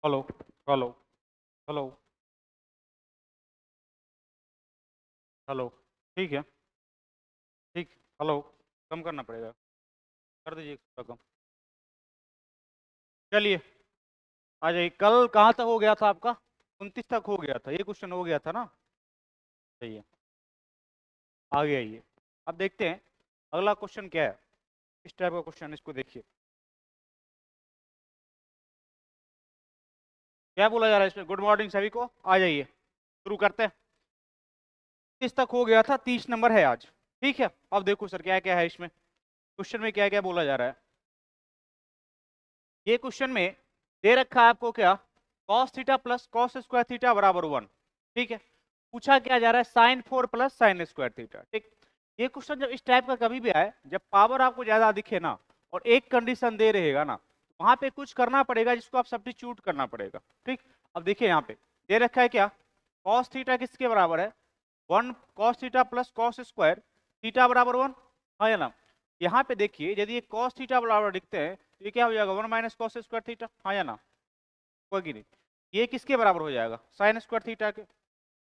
Hello hello hello hello. ठीक है। ठीक। हेलो। कम करना पड़ेगा। कर दीजिए थोड़ा कम। चलिए आ जाइए। कल कहाँ तक हो गया था आपका? 29 तक हो गया था, ये क्वेश्चन हो गया था ना। सही है। आगे आइए। अब देखते हैं अगला क्वेश्चन क्या है। इस टाइप का क्वेश्चन, इसको देखिए क्या बोला जा रहा है इसमें। गुड मॉर्निंग सभी को, आ जाइए शुरू करते हैं। 30 तक हो गया था, 30 नंबर है आज। ठीक है। अब देखो सर क्या क्या है इसमें, क्वेश्चन में क्या क्या बोला जा रहा है। ये क्वेश्चन में दे रखा है आपको क्या, cos theta plus cos square theta बराबर 1। ठीक है। पूछा क्या जा रहा है, sine 4 plus sine square theta. ठीक। ये क्वेश्चन जब इस टाइप का कभी भी आए, जब पावर आपको ज्यादा दिखे ना और एक कंडीशन दे रहेगा ना, वहां पे कुछ करना पड़ेगा जिसको आप सब्स्टिट्यूट करना पड़ेगा। ठीक। अब देखिए यहाँ पे दे रखा है क्या, cos थीटा किसके बराबर है, 1 cos theta plus cos square theta बराबर 1। हाँ या ना। यहाँ पे देखिए यदि ये cos थीटा बराबर दिखते हैं तो ये क्या हो जाएगा, 1 माइनस कॉस स्क्वायर थीटा। हाँ या ना। कोई की नहीं। ये किसके बराबर हो जाएगा, साइन स्क्वायर थीटा के।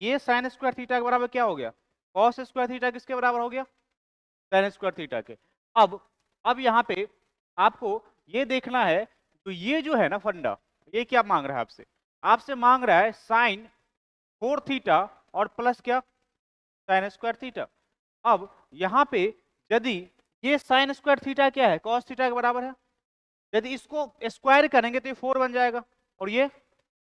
ये साइन स्क्वायर थीटा के बराबर क्या हो गया, कॉस स्क्वायर थीटा किसके बराबर हो गया, साइन स्क्वायर थीटा के। अब अब यहाँ पे आपको ये देखना है, तो ये जो है ना फंडा, ये क्या मांग रहा है आपसे, आपसे मांग रहा है साइन 4 थीटा और प्लस क्या, साइन स्क्वायर थीटा। अब यहाँ पे यदि ये साइन स्क्वायर थीटा क्या है, कॉस थीटा के बराबर है, यदि इसको स्क्वायर करेंगे तो ये 4 बन जाएगा और ये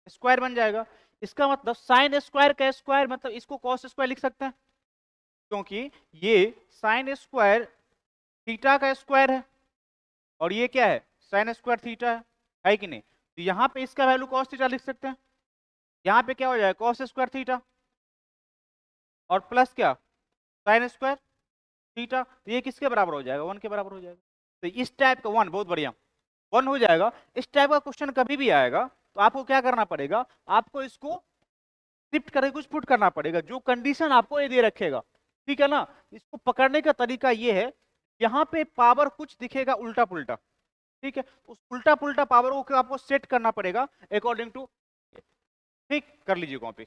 स्क्वायर बन जाएगा। इसका मतलब साइन स्क्वायर का स्क्वायर, मतलब इसको कॉस स्क्वायर लिख सकते हैं, क्योंकि ये साइन स्क्वायर थीटा का स्क्वायर है और ये क्या है, साइन स्क्वायर थीटा है कि नहीं। तो यहाँ पे इसका वैल्यू कॉस थीटा लिख सकते हैं। यहाँ पे क्या हो जाएगा, कॉस स्क्वायर थीटा और प्लस क्या, साइन स्क्वायर थीटा। तो ये किसके बराबर हो जाएगा, 1 के बराबर हो जाएगा। तो इस टाइप का 1, बहुत बढ़िया, 1 हो जाएगा। इस टाइप का क्वेश्चन कभी भी आएगा तो आपको क्या करना पड़ेगा, आपको इसको शिफ्ट करके कुछ पुट करना पड़ेगा, जो कंडीशन आपको ये दे रखेगा। ठीक है ना। इसको पकड़ने का तरीका ये है, यहाँ पे पावर कुछ दिखेगा उल्टा पुल्टा। ठीक है। उस उल्टा पुल्टा पावर को आपको सेट करना पड़ेगा अकॉर्डिंग टू। ठीक, कर लीजिए कॉपी।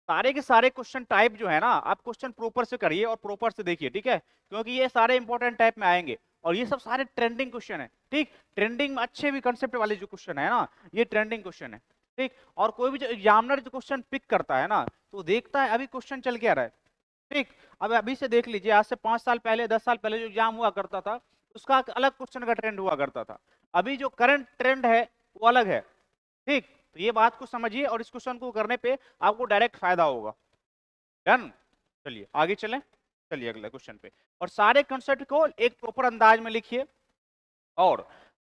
सारे के सारे क्वेश्चन टाइप जो है ना, आप क्वेश्चन प्रॉपर से करिए और प्रॉपर से देखिए। ठीक है। क्योंकि ये सारे इंपॉर्टेंट टाइप में आएंगे और ये सब सारे ट्रेंडिंग क्वेश्चन है। ठीक। ट्रेंडिंग में अच्छे भी कंसेप्ट वाले जो क्वेश्चन है ना, ये ट्रेंडिंग क्वेश्चन है। ठीक। और कोई भी जो एग्जामिनर जो क्वेश्चन पिक करता है ना, तो देखता है अभी क्वेश्चन चल क्या रहा है। ठीक। अब अभी से देख लीजिए, आज से 5 साल पहले 10 साल पहले जो एग्जाम हुआ करता था, उसका अलग क्वेश्चन का ट्रेंड हुआ करता था। अभी जो करंट ट्रेंड है वो अलग है। ठीक। तो ये बात को समझिए और इस क्वेश्चन को करने पे आपको डायरेक्ट फायदा होगा। डन। चलिए आगे चलें। चलिए अगले क्वेश्चन पे। और सारे कंसेप्ट को एक प्रॉपर अंदाज में लिखिए और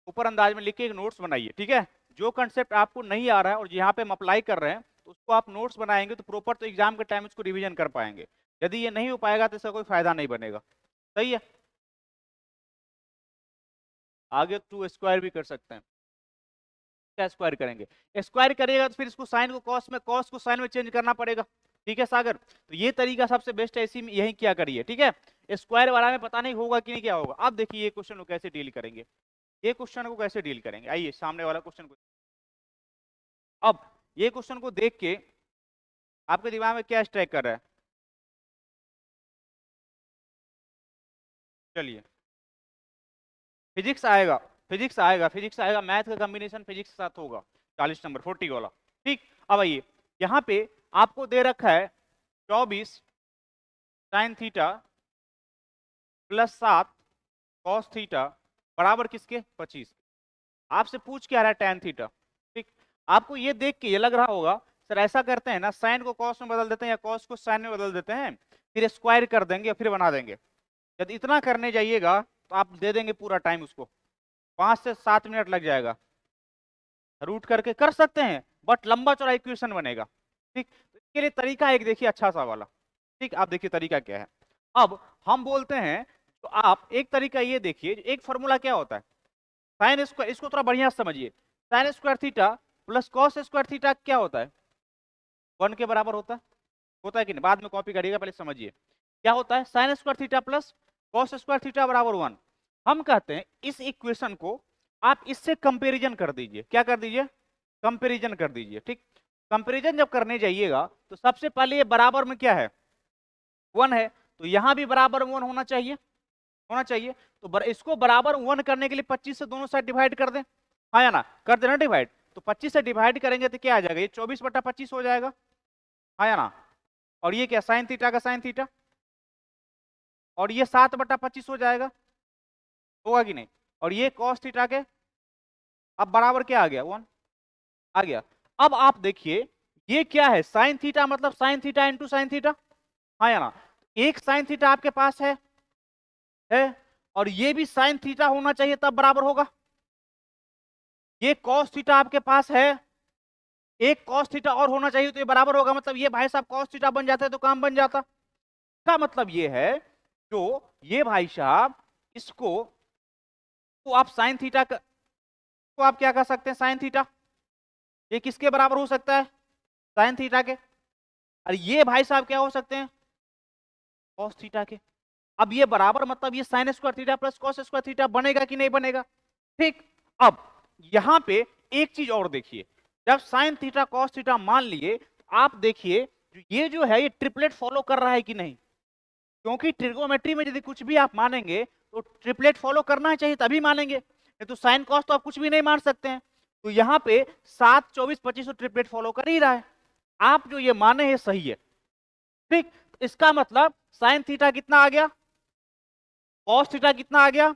ऊपर अंदाज में लिख के एक नोट्स बनाइए। ठीक है। जो कंसेप्ट आपको नहीं आ रहा है और यहाँ पे हम अप्लाई कर रहे हैं, उसको आप नोट्स बनाएंगे तो प्रॉपर, तो एग्जाम के टाइम उसको रिवीजन कर पाएंगे। यदि ये नहीं हो पाएगा तो इसका कोई फायदा नहीं बनेगा। सही है। आगे 2 स्क्वायर भी कर सकते हैं। क्या स्क्वायर करेंगे, स्क्वायर करिएगा तो फिर इसको साइन को कॉस में, कॉस को साइन में चेंज करना पड़ेगा। ठीक है सागर, तो ये तरीका सबसे बेस्ट है, इसी में यही क्या करिए। ठीक है। स्क्वायर वाला में पता नहीं होगा कि नहीं क्या होगा। अब देखिए ये क्वेश्चन को कैसे डील करेंगे, ये क्वेश्चन को कैसे डील करेंगे। आइए सामने वाला क्वेश्चन को। अब ये क्वेश्चन को देख के आपके दिमाग में क्या स्ट्राइक कर रहा है, चलिए। फिजिक्स आएगा, फिजिक्स आएगा, फिजिक्स आएगा, मैथ का कॉम्बिनेशन फिजिक्स के साथ होगा। 40 नंबर 40 वाला। ठीक। अब आइए यहाँ पे आपको दे रखा है 24 sine theta plus 7 cos theta बराबर किसके, 25। आपसे पूछ क्या रहा है, tan थीटा। ठीक। आपको ये देख के ये लग रहा होगा सर ऐसा करते हैं ना, साइन को कॉस में बदल देते हैं या कॉस को साइन में बदल देते हैं, फिर स्क्वायर कर देंगे फिर बना देंगे। यदि इतना करने जाइएगा तो आप दे देंगे पूरा टाइम उसको, 5 से 7 मिनट लग जाएगा। रूट करके कर सकते हैं बट लंबा चौड़ा इक्वेशन बनेगा। ठीक। तो इसके लिए तरीका एक देखिए अच्छा सा वाला। ठीक। आप देखिए तरीका क्या है। अब हम बोलते हैं, तो आप एक तरीका ये देखिए, एक फॉर्मूला क्या होता है, साइन स्क्वायर, इसको थोड़ा बढ़िया समझिए। Sign square theta plus cos square theta क्या होता है, 1 के बराबर होता है कि नहीं, बाद में कॉपी करिएगा, पहले समझिए क्या होता है। Sign square theta plus cos square theta बराबर 1। हम कहते हैं इस इक्वेशन को आप इससे कंपैरिजन कर दीजिए। क्या कर दीजिए, कंपेरिजन कर दीजिए। ठीक, कंपेरिजन जब करने जाइएगा तो सबसे पहले ये बराबर में क्या है, 1 है, तो यहां भी बराबर 1 होना चाहिए, होना चाहिए। तो इसको बराबर 1 करने के लिए 25 से दोनों साइड डिवाइड कर दें, हाँ या ना, कर देना डिवाइड। तो 25 से डिवाइड करेंगे तो क्या आ जाएगा, ये 24/25 हो जाएगा, हाँ या ना। और ये क्या, साइन थीटा का साइन थीटा, और ये 7/25 हो जाएगा, होगा कि नहीं। और ये कॉस थीटा के, अब बराबर क्या आ गया, 1 आ गया। अब आप देखिए ये क्या है, साइन थीटा मतलब sine theta into sine theta, हाँ या ना। एक साइन थीटा आपके पास है, और ये भी साइन थीटा होना चाहिए तब बराबर होगा। ये कॉस थीटा आपके पास है, एक कॉस थीटा और होना चाहिए तो ये बराबर होगा। मतलब ये भाई साहब कॉस थीटा बन जाता है तो काम बन जाता। इसका मतलब ये है, जो ये भाई साहब इसको तो आप साइन थीटा को आप क्या कर सकते हैं, साइन थीटा, ये किसके बराबर हो सकता है, साइन थीटा के। और ये भाई साहब क्या हो सकते हैं, कॉस थीटा के। अब ये बराबर मतलब ये sign square theta plus cos square theta बनेगा कि नहीं बनेगा। ठीक, अब यहां पे एक चीज और देखिए, जब साइन थीटा कॉस थीटा मान लिए तो आप देखिए ये जो है ये ट्रिपलेट फॉलो कर रहा है कि नहीं, क्योंकि ट्रिगोमेट्री में यदि कुछ भी आप मानेंगे तो ट्रिपलेट फॉलो करना चाहिए तभी मानेंगे, नहीं तो साइन कॉस तो आप कुछ भी नहीं मान सकते हैं। तो यहाँ पे 7, 24, 25 तो ट्रिपलेट फॉलो कर ही रहा है, आप जो ये माने हैं सही है। ठीक, इसका मतलब साइन थीटा कितना आ गया, कॉस थीटा कितना आ गया,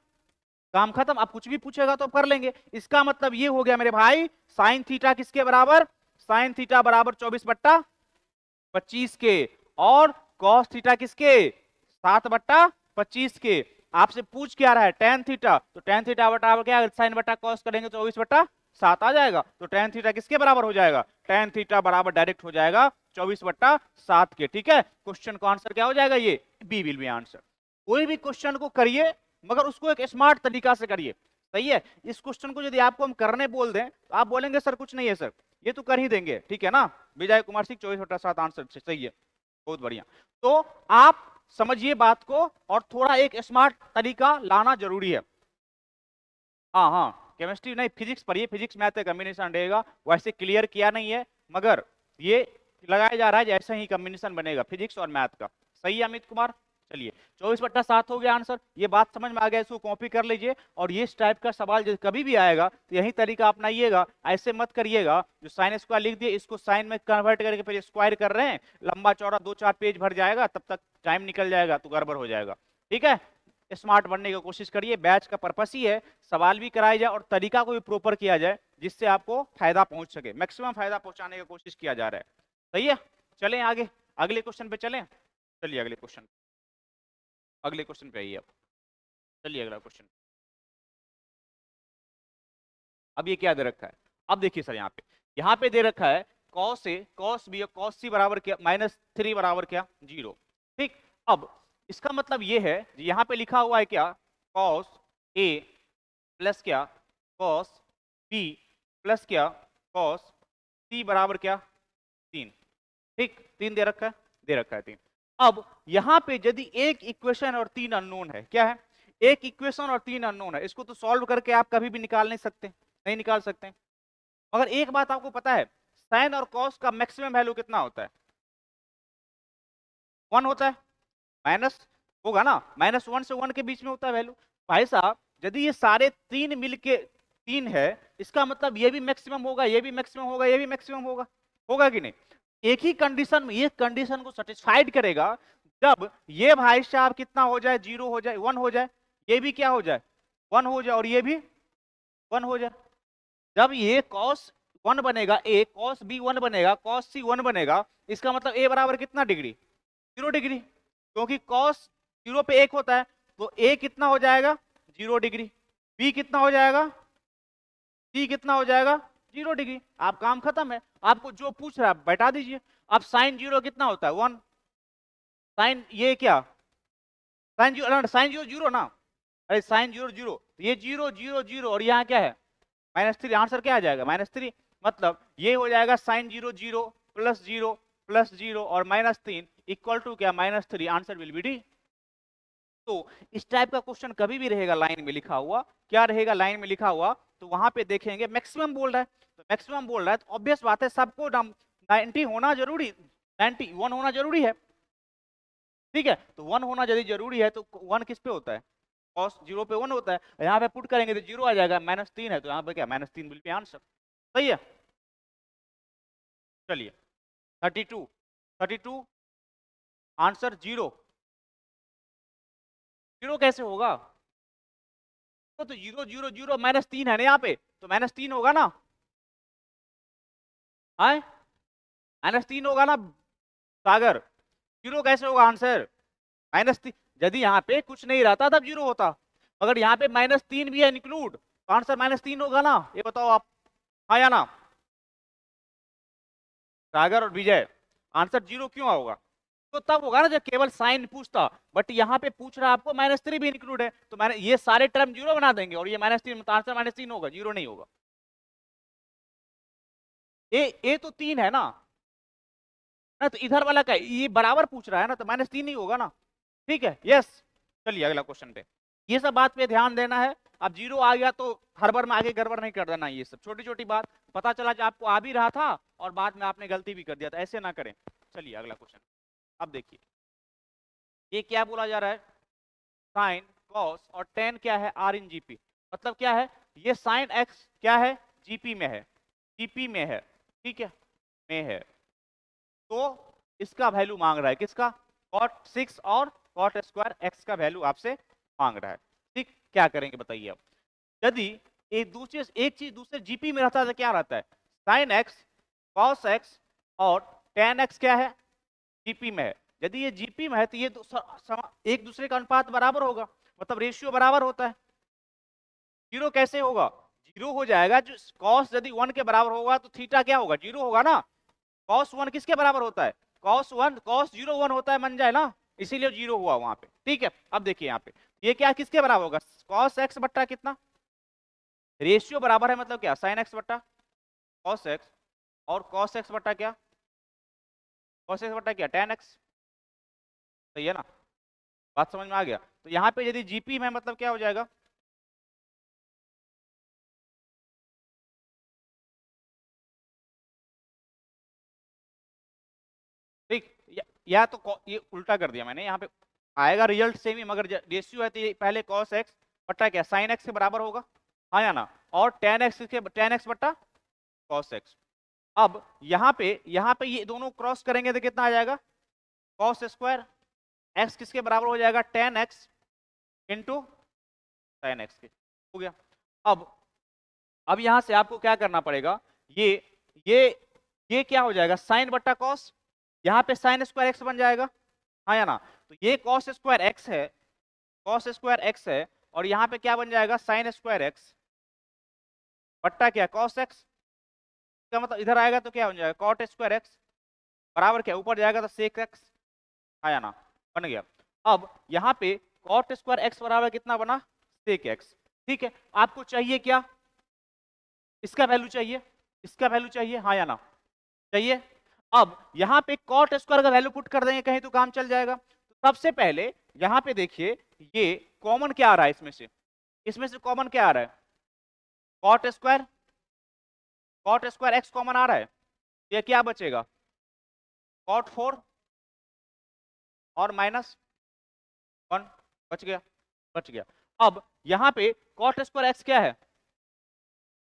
काम खत्म। आप कुछ भी पूछेगा तो कर लेंगे। इसका मतलब ये हो गया मेरे भाई, साइन थीटा किसके बराबर, साइन थीटा बराबर 24/25 के, और कॉस थीटा किसके, 7/25 के। आपसे पूछ क्या रहा है, टेन थीटा, तो टेन थीटा बराबर क्या, साइन बटा कॉस करेंगे 24/7 आ जाएगा। तो टेन थीटा किसके बराबर हो जाएगा, टेन थीटा बराबर डायरेक्ट हो जाएगा 24/7 के। ठीक है, क्वेश्चन का आंसर क्या हो जाएगा, ये बी विल बी आंसर। कोई भी क्वेश्चन को करिए मगर उसको एक स्मार्ट तरीका से करिए, सही है। इस क्वेश्चन को यदि आपको हम करने बोल दें तो आप बोलेंगे सर कुछ नहीं है सर, ये तो कर ही देंगे, ठीक है ना। विजय कुमार सिंह 24/7 आंसर सही है, बहुत बढ़िया। तो आप समझिए बात को और थोड़ा एक स्मार्ट तरीका लाना जरूरी है। हाँ हाँ, केमिस्ट्री नहीं फिजिक्स पढ़िए, फिजिक्स मैथ का कॉम्बिनेशन रहेगा, वैसे क्लियर किया नहीं है मगर ये लगाया जा रहा है जैसे ही कॉम्बिनेशन बनेगा फिजिक्स और मैथ का, सही है अमित कुमार। चलिए 24/7 हो गया आंसर, ये बात समझ में आ गया, इसको कॉपी कर लीजिए। और ये इस टाइप का सवाल जब कभी भी आएगा तो यही तरीका अपनाइएगा, ऐसे मत करिएगा जो साइन स्क्वायर लिख दिए इसको साइन में कन्वर्ट करके फिर स्क्वायर कर रहे हैं, लंबा चौड़ा 2-4 पेज भर जाएगा, तब तक टाइम निकल जाएगा तो गड़बड़ हो जाएगा। ठीक है, स्मार्ट बनने की कोशिश करिए, बैच का पर्पस ही है सवाल भी कराया जाए और तरीका को भी प्रॉपर किया जाए जिससे आपको फायदा पहुंच सके, मैक्सिमम फायदा पहुंचाने की कोशिश किया जा रहा है। सही है, चलें आगे, अगले क्वेश्चन पे चलें। चलिए अगले क्वेश्चन पे आइए आप। चलिए अगला क्वेश्चन। अब ये क्या दे रखा है, अब देखिए सर यहाँ पे दे रखा है कॉस ए कॉस बी और कॉस सी बराबर क्या, -3 बराबर क्या, 0। ठीक, अब इसका मतलब ये है यहाँ पे लिखा हुआ है क्या, कॉस ए प्लस क्या, कॉस बी प्लस क्या, कॉस सी बराबर क्या, 3। ठीक, 3 दे रखा है, 3। अब यहाँ पे यदि एक इक्वेशन और 3 अननोन है, क्या है, एक इक्वेशन और 3 अननोन है, इसको तो सॉल्व करके आप कभी भी निकाल नहीं सकते, नहीं निकाल सकते। मगर एक बात आपको पता है, साइन और कॉस का मैक्सिमम वैल्यू कितना होता है, 1 होता है, माइनस होगा ना, -1 से 1 के बीच में होता है वैल्यू। भाई साहब यदि ये सारे 3 मिलके 3 है, इसका मतलब ये भी मैक्सिमम होगा, ये भी मैक्सिमम होगा, ये भी मैक्सिमम होगा, होगा कि नहीं। एक ही कंडीशन में, ये कंडीशन को सेटिस्फाइड करेगा जब ये भाई साहब कितना हो जाए, 0 हो जाए, 1 हो जाए, ये भी क्या हो जाए, 1 हो जाए, और ये भी 1 हो जाए। जब ये cos 1 बनेगा, a cos b 1 बनेगा, cos c 1 बनेगा, इसका मतलब a बराबर कितना डिग्री, 0 डिग्री, क्योंकि cos 0 पे 1 होता है, तो a कितना हो जाएगा, 0 डिग्री, b कितना हो जाएगा, c कितना हो जाएगा, 0 डिग्री। आप काम खत्म है, आपको जो पूछ रहा है बैठा दीजिए। अब साइन 0 कितना होता है, 1, साइन ये क्या, साइन 0 0 ना, अरे साइन 0 0, ये 0 0 0 और यहाँ क्या है, -3, आंसर क्या आ जाएगा, -3। मतलब ये हो जाएगा साइन 0 0 प्लस 0 प्लस 0 और -3 इक्वल टू क्या, -3, आंसर विल बी डी। तो इस टाइप का क्वेश्चन कभी भी रहेगा लाइन में लिखा हुआ, क्या रहेगा लाइन में लिखा हुआ, तो वहां पे देखेंगे मैक्सिमम बोल रहा है, तो मैक्सिमम बोल रहा है, तो ऑब्वियस बात है सबको 90 होना जरूरी, 91 होना जरूरी है, ठीक है। तो 1 होना यदि जरूरी है तो 1 किस पे होता है, कॉस 0 पे 1 होता है, यहाँ पे पुट करेंगे तो 0 आ जाएगा, -3 है तो यहाँ पे क्या -3 विल बी आंसर, सही है। चलिए 32 आंसर 0 कैसे होगा, तो 0 0 0 -3 है ना यहाँ पे, तो -3 होगा ना, आए -3 होगा ना सागर, 0 कैसे होगा आंसर, -3, यदि यहाँ पे कुछ नहीं रहता तब 0 होता, अगर यहाँ पे -3 भी है इंक्लूड तो आंसर -3 होगा ना, ये बताओ आप, हाँ या ना, सागर और विजय, आंसर 0 क्यों होगा, तो तब होगा ना जब केवल साइन पूछता, बट यहाँ पे पूछ रहा आपको -3 भी इंक्लूड है, तो मैंने ये सारे टर्म 0 बना देंगे और ये -3, तो आंसर -3 होगा, 0 नहीं होगा। ए तो 3 है ना, तो इधर वाला का ये बराबर पूछ रहा है ना, तो -3 ही होगा ना, ठीक है, यस। चलिए अगला क्वेश्चन पे, ये सब बात पे ध्यान देना है, अब 0 आ गया तो हड़बड़ में आगे गड़बड़ नहीं कर देना, ये सब छोटी छोटी बात पता चला कि आपको आ भी रहा था और बाद में आपने गलती भी कर दिया था, ऐसे ना करें। चलिए अगला क्वेश्चन, अब देखिए ये क्या बोला जा रहा है, साइन कॉस और टेन क्या है, आर इन जीपी, मतलब क्या है, ये साइन एक्स क्या है, जीपी में है, जीपी में है, ठीक है, में है, तो इसका वैल्यू मांग रहा है, किसका, कॉट 6 और कॉट स्क्वायर एक्स का वैल्यू आपसे मांग रहा है, ठीक, क्या करेंगे बताइए अब, यदि एक चीज दूसरे जीपी में रहता है तो क्या रहता है, साइन एक्स कॉस एक्स और टेन एक्स क्या है, जीपी में है, यदि ये जीपी में है तो ये एक दूसरे का अनुपात बराबर होगा, मतलब रेशियो बराबर होता है, 0 कैसे होगा, 0 हो जाएगा, जो कॉस यदि 1 के बराबर होगा तो थीटा क्या होगा, 0 होगा ना, कॉस 1 किसके बराबर होता है, कॉस 0 1 होता है, मन जाए ना, इसीलिए 0 हुआ वहां पे, ठीक है। अब देखिए यहाँ पे ये क्या किसके बराबर होगा, कॉस एक्स बट्टा कितना, रेशियो बराबर है, मतलब क्या, साइन एक्स बट्टा कॉस एक्स, और कॉस एक्स बट्टा क्या, कॉस एक्स बट्टा क्या, टेन एक्स, सही है ना, बात समझ में आ गया। तो यहाँ पे यदि जीपी में मतलब क्या हो जाएगा, ठीक, या तो ये उल्टा कर दिया मैंने, यहाँ पे आएगा रिजल्ट सेम ही, मगर रेशियो है तो ये पहले कॉस एक्स बट्टा क्या, साइन एक्स के बराबर होगा, हाँ या ना, और टेन एक्स बट्टा कॉस एक्स। अब यहाँ पे ये दोनों क्रॉस करेंगे तो कितना आ जाएगा, कॉस स्क्वायर एक्स किसके बराबर हो जाएगा, ten x into sine x के, हो गया। अब यहां से आपको क्या करना पड़ेगा, ये ये ये क्या हो जाएगा, साइन बट्टा कॉस, यहाँ पे साइन स्क्वायर एक्स बन जाएगा, हाँ या ना, तो ये कॉस स्क्वायर एक्स है, कॉस स्क्वायर एक्स है, और यहाँ पे क्या बन जाएगा, साइन स्क्वायर एक्स बट्टा क्या, कॉस एक्स, का मतलब इधर आएगा तो क्या बन जाएगा, कॉट स्क्वायर एक्स बराबर क्या, ऊपर जाएगा तो सेक एक्स, हाँ या ना, बन गया। अब यहाँ पे कॉट स्क्वायर एक्स बराबर कितना बना, सेक एक्स, ठीक है। आपको चाहिए क्या, इसका वैल्यू चाहिए, इसका वैल्यू चाहिए, हाँ या ना, चाहिए। अब यहाँ पे कॉट स्क्वायर का वैल्यू पुट कर देंगे कहीं तो काम चल जाएगा, तो सबसे पहले यहाँ पे देखिए ये कॉमन क्या आ रहा है, इसमें से कॉमन क्या आ रहा है, कॉट स्क्वायर एक्स कॉमन आ रहा है, ये क्या बचेगा, कॉट 4 और -1 बच गया। अब यहाँ पे कॉट स्क्वायर एक्स क्या है,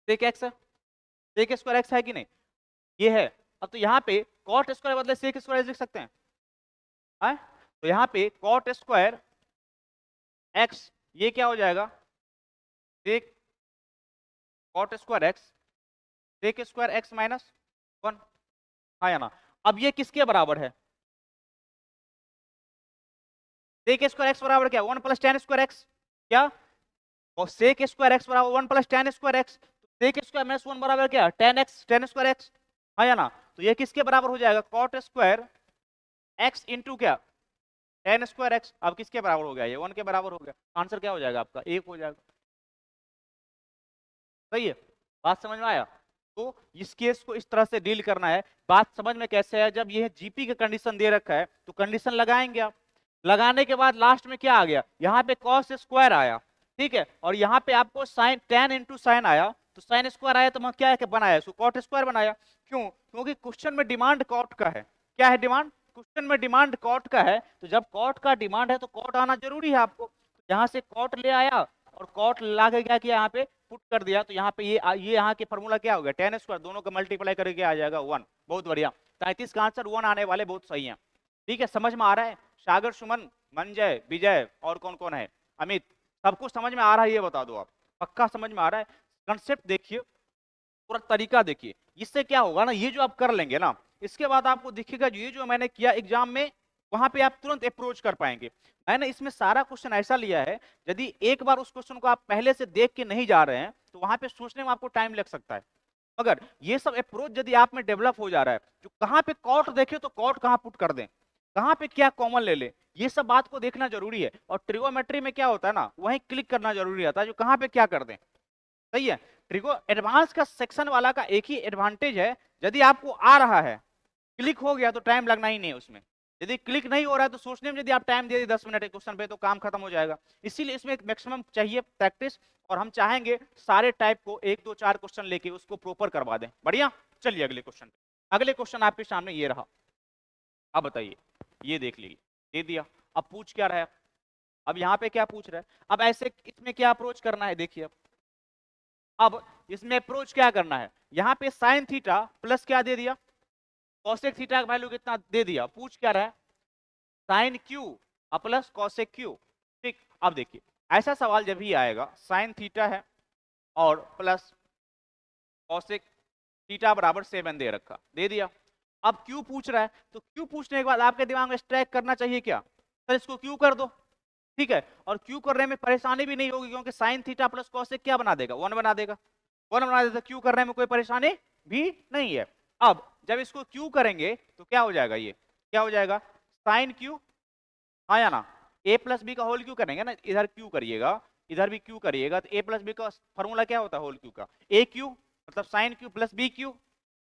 सेक एक्स है, सेक स्क्वायर एक्स है कि नहीं, ये है। अब तो यहाँ पे कॉट स्क्वायर बदले सेक स्क्वायर लिख सकते हैं, है? तो यहाँ पे कॉट स्क्वायर एक्स ये क्या हो जाएगा, sec cot square x sec square x -1, हाँ या ना। अब ये किसके बराबर है, सेक स्क्वायर एक्स बराबर क्या, 1 + tan स्क्वायर एक्स, क्या, और सेक स्क्वायर एक्स बराबर 1 + tan square x, sec square -1 बराबर क्या, tan स्क्वायर एक्स, हाँ या ना। तो ये किसके बराबर हो जाएगा, कॉट स्क्वायर एक्स इंटू क्या, tan स्क्वायर एक्स, अब किसके बराबर हो गया, ये 1 के बराबर हो गया, आंसर क्या हो जाएगा आपका, 1 हो जाएगा, सही है, बात समझ में आया। तो इस केस को इस तरह से डील करना है, बात समझ में कैसे है, जब ये जीपी का कंडीशन दे रखा है तो कंडीशन लगाएंगे आप, लगाने के बाद लास्ट में क्या आ गया, यहाँ पे कॉस स्क्वायर आया, ठीक है, और यहाँ पे आपको साइन टेन इंटू साइन आया, तो साइन स्क्वायर आया तो मैं क्या बनाया, इसको कॉट स्क्वायर बनाया। क्यों? क्योंकि क्वेश्चन में डिमांड कॉट का है। क्या है डिमांड? क्वेश्चन में डिमांड कॉट का है, तो जब कॉट का डिमांड है तो कॉट आना जरूरी है आपको। यहाँ से कॉट ले आया और कॉट ला के क्या किया, यहाँ पे पुट कर दिया, तो यहाँ पे ये यहाँ के फॉर्मूला क्या हो गया, टेन स्क्वायर, दोनों का मल्टीप्लाई करके आ जाएगा 1। बहुत बढ़िया, 33 का आंसर 1 आने वाले बहुत सही है। ठीक है, समझ में आ रहा है? सागर, सुमन, मंजय, विजय और कौन कौन है, अमित, सबको समझ में आ रहा है ये बता दो आप, पक्का समझ में आ रहा है? कंसेप्ट देखिए, पूरा तरीका देखिए, इससे क्या होगा ना, ये जो आप कर लेंगे ना, इसके बाद आपको दिखेगा ये जो मैंने किया एग्जाम में, वहां पे आप तुरंत अप्रोच कर पाएंगे। मैंने इसमें सारा क्वेश्चन ऐसा लिया है, यदि एक बार उस क्वेश्चन को आप पहले से देख के नहीं जा रहे हैं तो वहां पे सोचने में आपको टाइम लग सकता है। मगर ये सब अप्रोच यदि आप में डेवलप हो जा रहा है, जो कहां पे कॉट देखे तो कॉट कहां पुट कर दें, कहां पे क्या कॉमन ले ले, ये सब बात को देखना जरूरी है। और ट्रिगोमेट्री में क्या होता है ना, वहीं क्लिक करना जरूरी होता है, जो कहां पे क्या कर दें। सही है? ट्रिगो एडवांस का सेक्शन वाला का एक ही एडवांटेज है, यदि आपको आ रहा है, क्लिक हो गया तो टाइम लगना ही नहीं है उसमें। यदि क्लिक नहीं हो रहा है तो सोचने में यदि आप टाइम दे दिए 10 मिनट एक क्वेश्चन पे तो काम खत्म हो जाएगा। इसीलिए इसमें मैक्सिमम चाहिए प्रैक्टिस, और हम चाहेंगे सारे टाइप को 1 2 4 क्वेश्चन लेके उसको प्रॉपर करवा दें। बढ़िया, चलिए अगले क्वेश्चन पे। अगले क्वेश्चन आपके सामने ये रहा, अब बताइए, ये देख लीजिए, दे दिया। अब पूछ क्या रहा है, अब यहाँ पे क्या पूछ रहा है, अब ऐसे इसमें क्या अप्रोच करना है, देखिए अब इसमें अप्रोच क्या करना है, यहाँ पे साइन थीटा प्लस क्या दे दिया, कॉसेक थीटा का वैल्यू कितना दे दिया। पूछ क्या रहा है, sine q plus cosec q. ठीक, अब देखिए ऐसा सवाल जब भी आएगा, साइन थीटा है और प्लस कॉसेक थीटा बराबर 7 दे रखा, दे दिया। अब क्यू पूछ रहा है, तो क्यू पूछने के बाद आपके दिमाग में स्ट्राइक करना चाहिए क्या, सर इसको क्यू कर दो। ठीक है, और क्यू करने में परेशानी भी नहीं होगी, क्योंकि साइन थीटा प्लस कॉसेक क्या बना देगा, 1 बना देगा, 1 बना देगा, क्यू करने में कोई परेशानी भी नहीं है। अब जब इसको क्यू करेंगे तो क्या हो जाएगा, ये क्या हो जाएगा, साइन क्यू, हाँ या ना, ए प्लस बी का होल क्यू करेंगे ना, इधर क्यू करिएगा इधर भी क्यू करिएगा, तो ए प्लस बी का फॉर्मूला क्या होता है होल क्यू का, ए क्यू मतलब sine q plus b q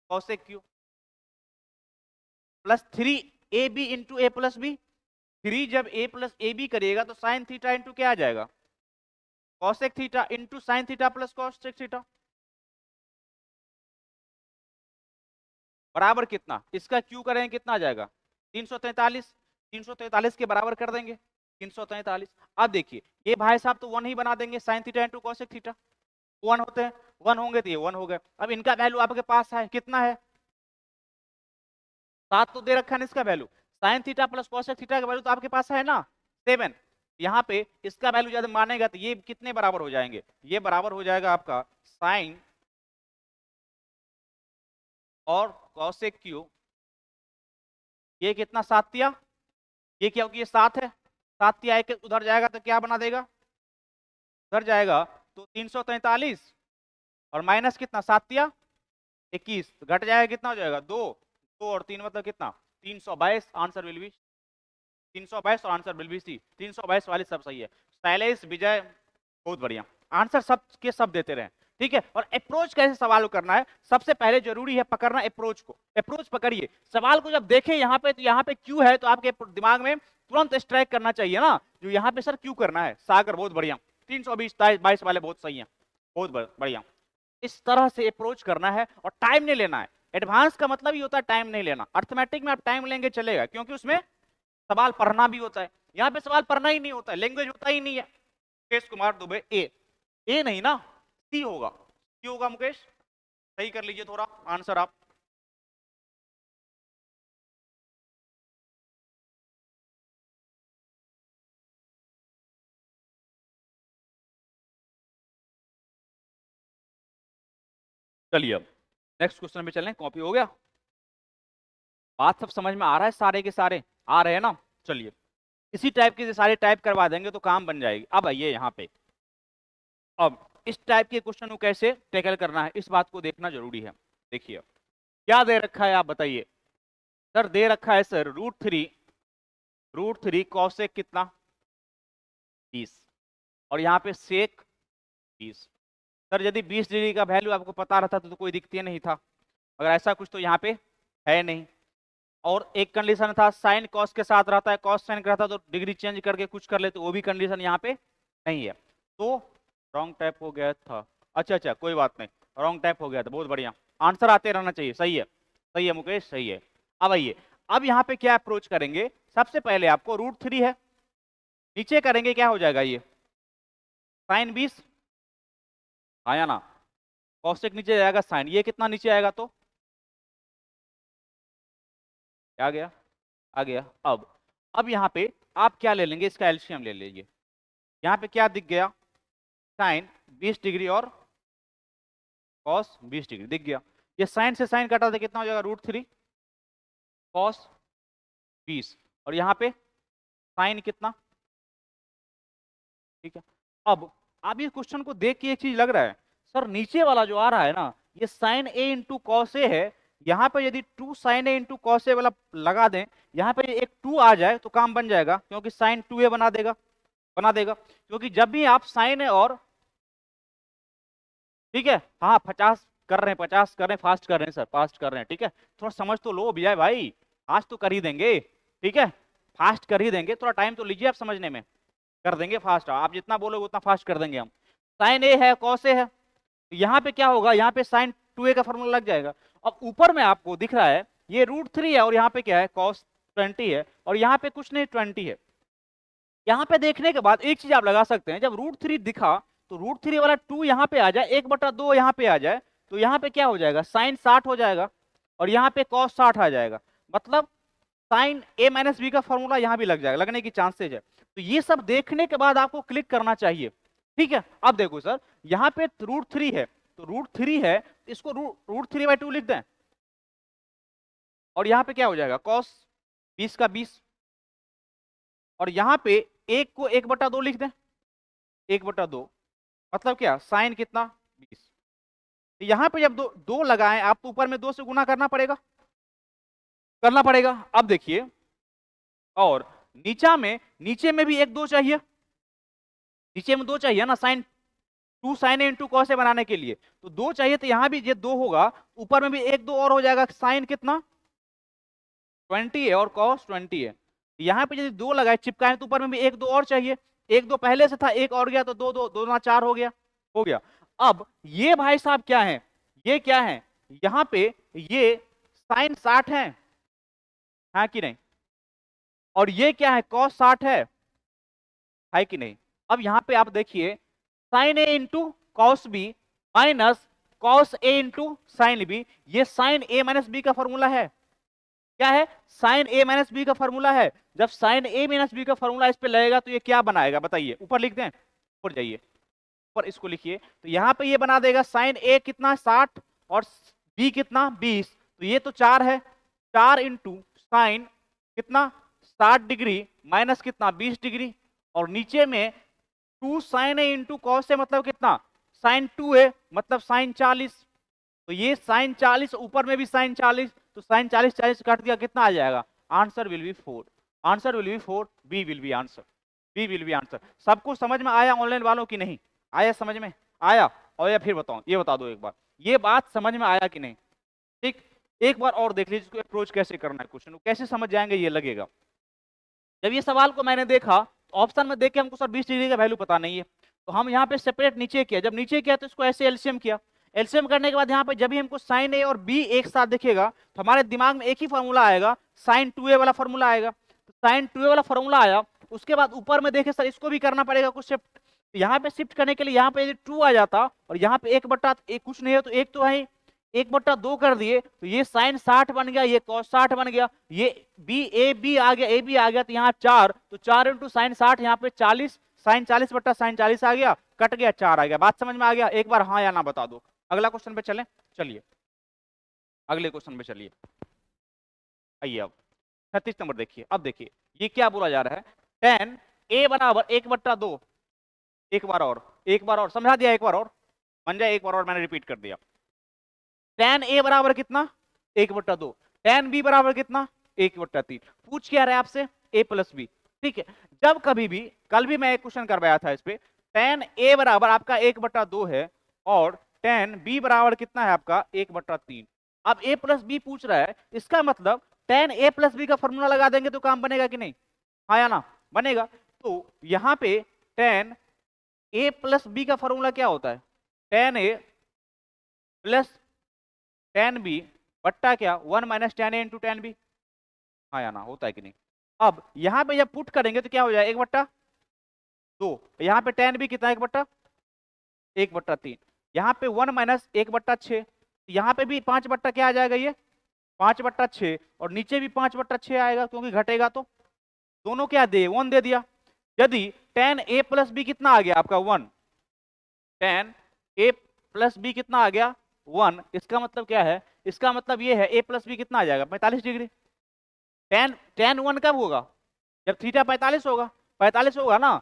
cosec q, plus 3 a b into a plus b. 3 जब ए प्लस ए बी करिएगा तो साइन थीटा इंटू क्या आ जाएगा, cosec theta into sine theta plus cosec theta, बराबर कितना, इसका क्यू करेंगे कितना आ जाएगा, 343। 343 के बराबर कर देंगे 343। अब देखिए ये भाई साहब तो 1 ही बना देंगे, sine theta into cosec theta 1 होते हैं, 1 होंगे तो ये 1 हो गए। अब इनका वैल्यू आपके पास है कितना है, 7 तो दे रखा है इसका value, sine theta plus cosec theta का वैल्यू तो आपके पास है ना 7। यहाँ पे इसका वैल्यू ज्यादा मानेगा तो ये कितने बराबर हो जाएंगे, ये बराबर हो जाएगा आपका साइन और कॉसेक क्यू, ये कितना 7 तिया, ये क्या होगी, ये 7 है, 7 तिया एक उधर जाएगा तो क्या बना देगा, उधर जाएगा तो 343, और माइनस कितना 7 तिया 21, तो घट जाएगा कितना हो जाएगा 2, 2 और 3 मतलब कितना 322। आंसर विल बी 322 और आंसर विल बी सी, 322 वाली सब सही है। शैलेश, विजय, बहुत बढ़िया, आंसर सब के सब देते रहे। ठीक है, और अप्रोच कैसे सवाल करना है, सबसे पहले जरूरी है पकड़ना अप्रोच को। अप्रोच पकड़िए, सवाल को जब देखें यहाँ पे तो यहाँ पे क्यू है, तो आपके दिमाग में तुरंत स्ट्राइक करना चाहिए ना, जो यहाँ पे सर क्यू करना है। सागर बहुत बढ़िया, 320 22 वाले बहुत सही है, बहुत बढ़िया। इस तरह से अप्रोच करना है और टाइम नहीं लेना है। एडवांस का मतलब ही होता है टाइम नहीं लेना। अर्थमेटिक में आप टाइम लेंगे चलेगा, क्योंकि उसमें सवाल पढ़ना भी होता है, यहाँ पे सवाल पढ़ना ही नहीं होता है, लैंग्वेज होता ही नहीं है। मुकेश कुमार दुबे, ए नहीं ना, सी होगा, सी होगा मुकेश, सही कर लीजिए थोड़ा आंसर आप। चलिए अब नेक्स्ट क्वेश्चन पे चलें, कॉपी हो गया, बात सब समझ में आ रहा है, सारे के सारे आ रहे हैं ना। चलिए इसी टाइप के सारे टाइप करवा देंगे तो काम बन जाएगी। अब आइए यहाँ पे, अब इस टाइप के क्वेश्चन को कैसे टैकल करना है इस बात को देखना जरूरी है। देखिए क्या दे रखा है आप बताइए, सर दे रखा है सर रूट थ्री कॉसेक कितना 20, और यहाँ पे सेक 20। सर यदि 20 डिग्री का वैल्यू आपको पता रहता तो कोई दिक्कत नहीं था, अगर ऐसा कुछ तो यहाँ पे है नहीं। और एक कंडीशन था साइन कॉस के साथ रहता है, कॉस साइन रहता तो डिग्री चेंज करके कुछ कर लेते, वो भी कंडीशन यहाँ पे नहीं है, तो रॉन्ग टाइप हो गया था। अच्छा कोई बात नहीं, रॉन्ग टाइप हो गया था, बहुत बढ़िया। आंसर आते रहना चाहिए, सही है मुकेश, सही है। अब आइए, अब यहाँ पे क्या अप्रोच करेंगे, सबसे पहले आपको √3 है, नीचे करेंगे क्या हो जाएगा ये साइन 20, आया ना, कॉसेक नीचे जाएगा साइन, ये कितना नीचे आएगा तो आ गया, आ गया। अब यहाँ पे आप क्या ले लेंगे, इसका एलसीएम ले लीजिए। यहाँ पे क्या दिख गया, साइन 20 डिग्री और कॉस 20 डिग्री दिख गया। ये साइन से साइन कटा दे कितना हो जाएगा √3 कॉस 20, और यहाँ पे साइन कितना, ठीक है। अब इस क्वेश्चन को देख के एक चीज लग रहा है, सर नीचे वाला जो आ रहा है ना, ये sine A into cos A है, यहाँ पे यदि 2 sign A into cos A वाला लगा दें, यहाँ पे एक 2 आ जाए तो काम बन जाएगा, क्योंकि साइन 2a बना देगा, क्योंकि जब भी आप साइन ए और, ठीक है, हाँ 50 कर रहे हैं, 50 कर रहे हैं, फास्ट कर रहे हैं सर, फास्ट कर रहे हैं, ठीक है, थोड़ा समझ तो लो भी है भाई, आज तो कर ही देंगे, ठीक है, फास्ट कर ही देंगे, थोड़ा टाइम तो लीजिए आप समझने में, कर देंगे फास्ट, आप जितना बोलोगे उतना फास्ट कर देंगे हम। साइन ए है कॉस ए है, तो यहाँ पे क्या होगा, यहाँ पे साइन 2a का फॉर्मूला लग जाएगा। अब ऊपर में आपको दिख रहा है ये √3 है, और यहाँ पे क्या है कॉस 20 है, और यहाँ पे कुछ नहीं 20 है। यहाँ पे देखने के बाद एक चीज आप लगा सकते हैं, जब √3 दिखा तो √3 वाला 2 यहाँ पे आ जाए, 1/2 यहाँ पे आ जाए, तो यहाँ पे क्या हो जाएगा साइन 60 हो जाएगा, और यहाँ पे कॉस 60 आ जाएगा, मतलब साइन a माइनस बी का फॉर्मूला यहाँ भी लग जाएगा, लगने की चांसेज है। तो ये सब देखने के बाद आपको क्लिक करना चाहिए, ठीक है। अब देखो सर, यहाँ पे √3 है, तो √3 है, इसको √3/2 लिख दें, और यहाँ पे क्या हो जाएगा कॉस 20 का 20, और यहाँ पे एक को 1/2 लिख दें, 1/2, मतलब क्या साइन कितना 20। तो यहाँ पे जब दो लगाएं आप, तो ऊपर में 2 से गुना करना पड़ेगा। अब देखिए, और नीचे में भी 1 2 चाहिए, नीचे में 2 चाहिए ना, sign 2 sign A into cos A बनाने के लिए, तो 2 चाहिए, तो यहाँ भी ये 2 होगा, ऊपर में भी 1 2 और हो जाएगा, साइन कितना 20 है और कॉस 20 है। यहाँ पे यदि 2 लगाए चिपकाए, तो ऊपर में भी 1 2 और चाहिए, 1 2 पहले से था, 1 और गया, तो 2 2 2 ना 4 हो गया। अब ये भाई साहब क्या है, ये क्या है, यहाँ पे ये साइन 60 है कि नहीं, और ये क्या है कॉस 60 है कि नहीं। अब यहाँ पे आप देखिए, sine A into cos B minus cos A into sine B, ये साइन ए माइनस बी का फॉर्मूला है, क्या है साइन ए माइनस बी का फॉर्मूला है। जब साइन ए माइनस बी का फॉर्मूला इस पे लगेगा तो ये क्या बनाएगा बताइए, ऊपर लिख दें, ऊपर जाइए, ऊपर इसको लिखिए, तो यहाँ पे ये बना देगा साइन ए कितना 60 और बी कितना 20, तो ये तो 4 है, 4 इंटू साइन कितना 60 डिग्री माइनस कितना 20 डिग्री, और नीचे में 2 साइन ए इंटू कॉस है, मतलब कितना साइन 2 है, मतलब साइन 40, तो ये साइन 40, ऊपर में भी साइन 40, तो साइन 40 40 काट दिया, कितना आ जाएगा, answer will be 4, answer will be 4, b will be answer, b will be answer. सबको समझ में आया ऑनलाइन वालों की नहीं आया, समझ में आया, और या फिर बताओ, ये बता दो एक बार, ये बात समझ में आया कि नहीं, ठीक। एक बार और देख लीजिए इसको अप्रोच कैसे करना है, क्वेश्चन को कैसे समझ जाएंगे ये लगेगा। जब ये सवाल को मैंने देखा तो ऑप्शन में देख के हमको सर 20 डिग्री का वैल्यू पता नहीं है, तो हम यहाँ पे सेपरेट नीचे किया, जब नीचे किया तो इसको ऐसे एलसीएम किया, एलसीएम करने के बाद यहाँ पे जब भी हमको साइन ए और बी एक साथ दिखेगा तो हमारे दिमाग में एक ही फॉर्मूला आएगा, साइन 2a वाला फॉर्मूला आएगा, तो साइन 2a वाला फॉर्मूला आया, उसके बाद ऊपर में देखे सर इसको भी करना पड़ेगा कुछ शिफ्ट, तो यहाँ पे शिफ्ट करने के लिए यहाँ पे 2 आ जाता, और यहाँ पे 1/1 कुछ नहीं है, तो 1 तो है, 1/2 कर दिए, तो ये साइन 60 बन गया, ये कॉस 60 बन गया, ये ए बी आ गया, तो यहाँ 4, तो 4 इंटू साइन 60, यहाँ पे 40, साइन 40/साइन 40 आ गया, कट गया 4 आ गया। बात समझ में आ गया, एक बार हाँ या ना बता दो। अगला क्वेश्चन पे चलें, चलिए अगले क्वेश्चन पे चलिए, आइए अब 36 नंबर देखिए। अब देखिए ये क्या बोला जा रहा है, tan a बराबर 1/2, एक बार और समझा दिया, एक बार और बन जाए, एक बार और मैंने रिपीट कर दिया, tan a बराबर कितना 1/2, tan b बराबर कितना 1/3, पूछ क्या रहा है आपसे a प्लस बी, ठीक है। जब कभी भी, कल भी मैं एक क्वेश्चन करवाया था इस पे, tan a बराबर आपका 1/2 है, और tan b बराबर कितना है आपका 1/3, अब a प्लस बी पूछ रहा है, इसका मतलब tan a प्लस बी का फॉर्मूला लगा देंगे तो काम बनेगा कि नहीं, हाँ या ना बनेगा। तो यहाँ पे tan a प्लस बी का फॉर्मूला क्या होता है, tan a plus tan b बट्टा क्या 1 minus tan a into tan b. हाँ या ना, होता है कि नहीं। अब यहाँ पे जब पुट करेंगे तो क्या हो जाएगा 1/2। यहाँ पे टेन बी कितना 1/3। यहाँ पे 1 माइनस 1/6, यहाँ पे भी 5 बट्टा क्या आ जाएगा, ये 5/6, और नीचे भी 5/6 आएगा क्योंकि घटेगा तो दोनों क्या दे 1 दे दिया। यदि टेन ए प्लस बी कितना आ गया आपका 1, टेन ए प्लस बी कितना आ गया 1, इसका मतलब क्या है, इसका मतलब ये है ए प्लस बी कितना आ जाएगा 45 डिग्री। टेन टेन 1 कब होगा, जब थीटा 45 होगा, 45 होगा ना,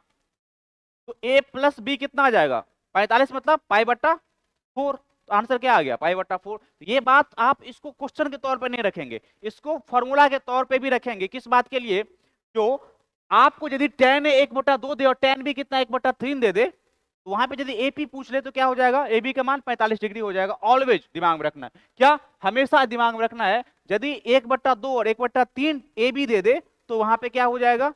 तो ए प्लस बी कितना आ जाएगा 45 मतलब पाई/4। तो आंसर क्या आ गया पाई/4। ये बात आप इसको क्वेश्चन के तौर पर नहीं रखेंगे, इसको फॉर्मूला के तौर पे भी रखेंगे। किस बात के लिए, जो आपको यदि टेन ए 1/2 दे और टेन बी कितना 1/3 दे दे, तो वहां पे यदि एपी पूछ ले तो क्या हो जाएगा, ए बी का मान 45 डिग्री हो जाएगा। ऑलवेज दिमाग में रखना है, क्या हमेशा दिमाग में रखना है, यदि 1/2 और 1/3 ए बी दे दे तो वहां पे क्या हो जाएगा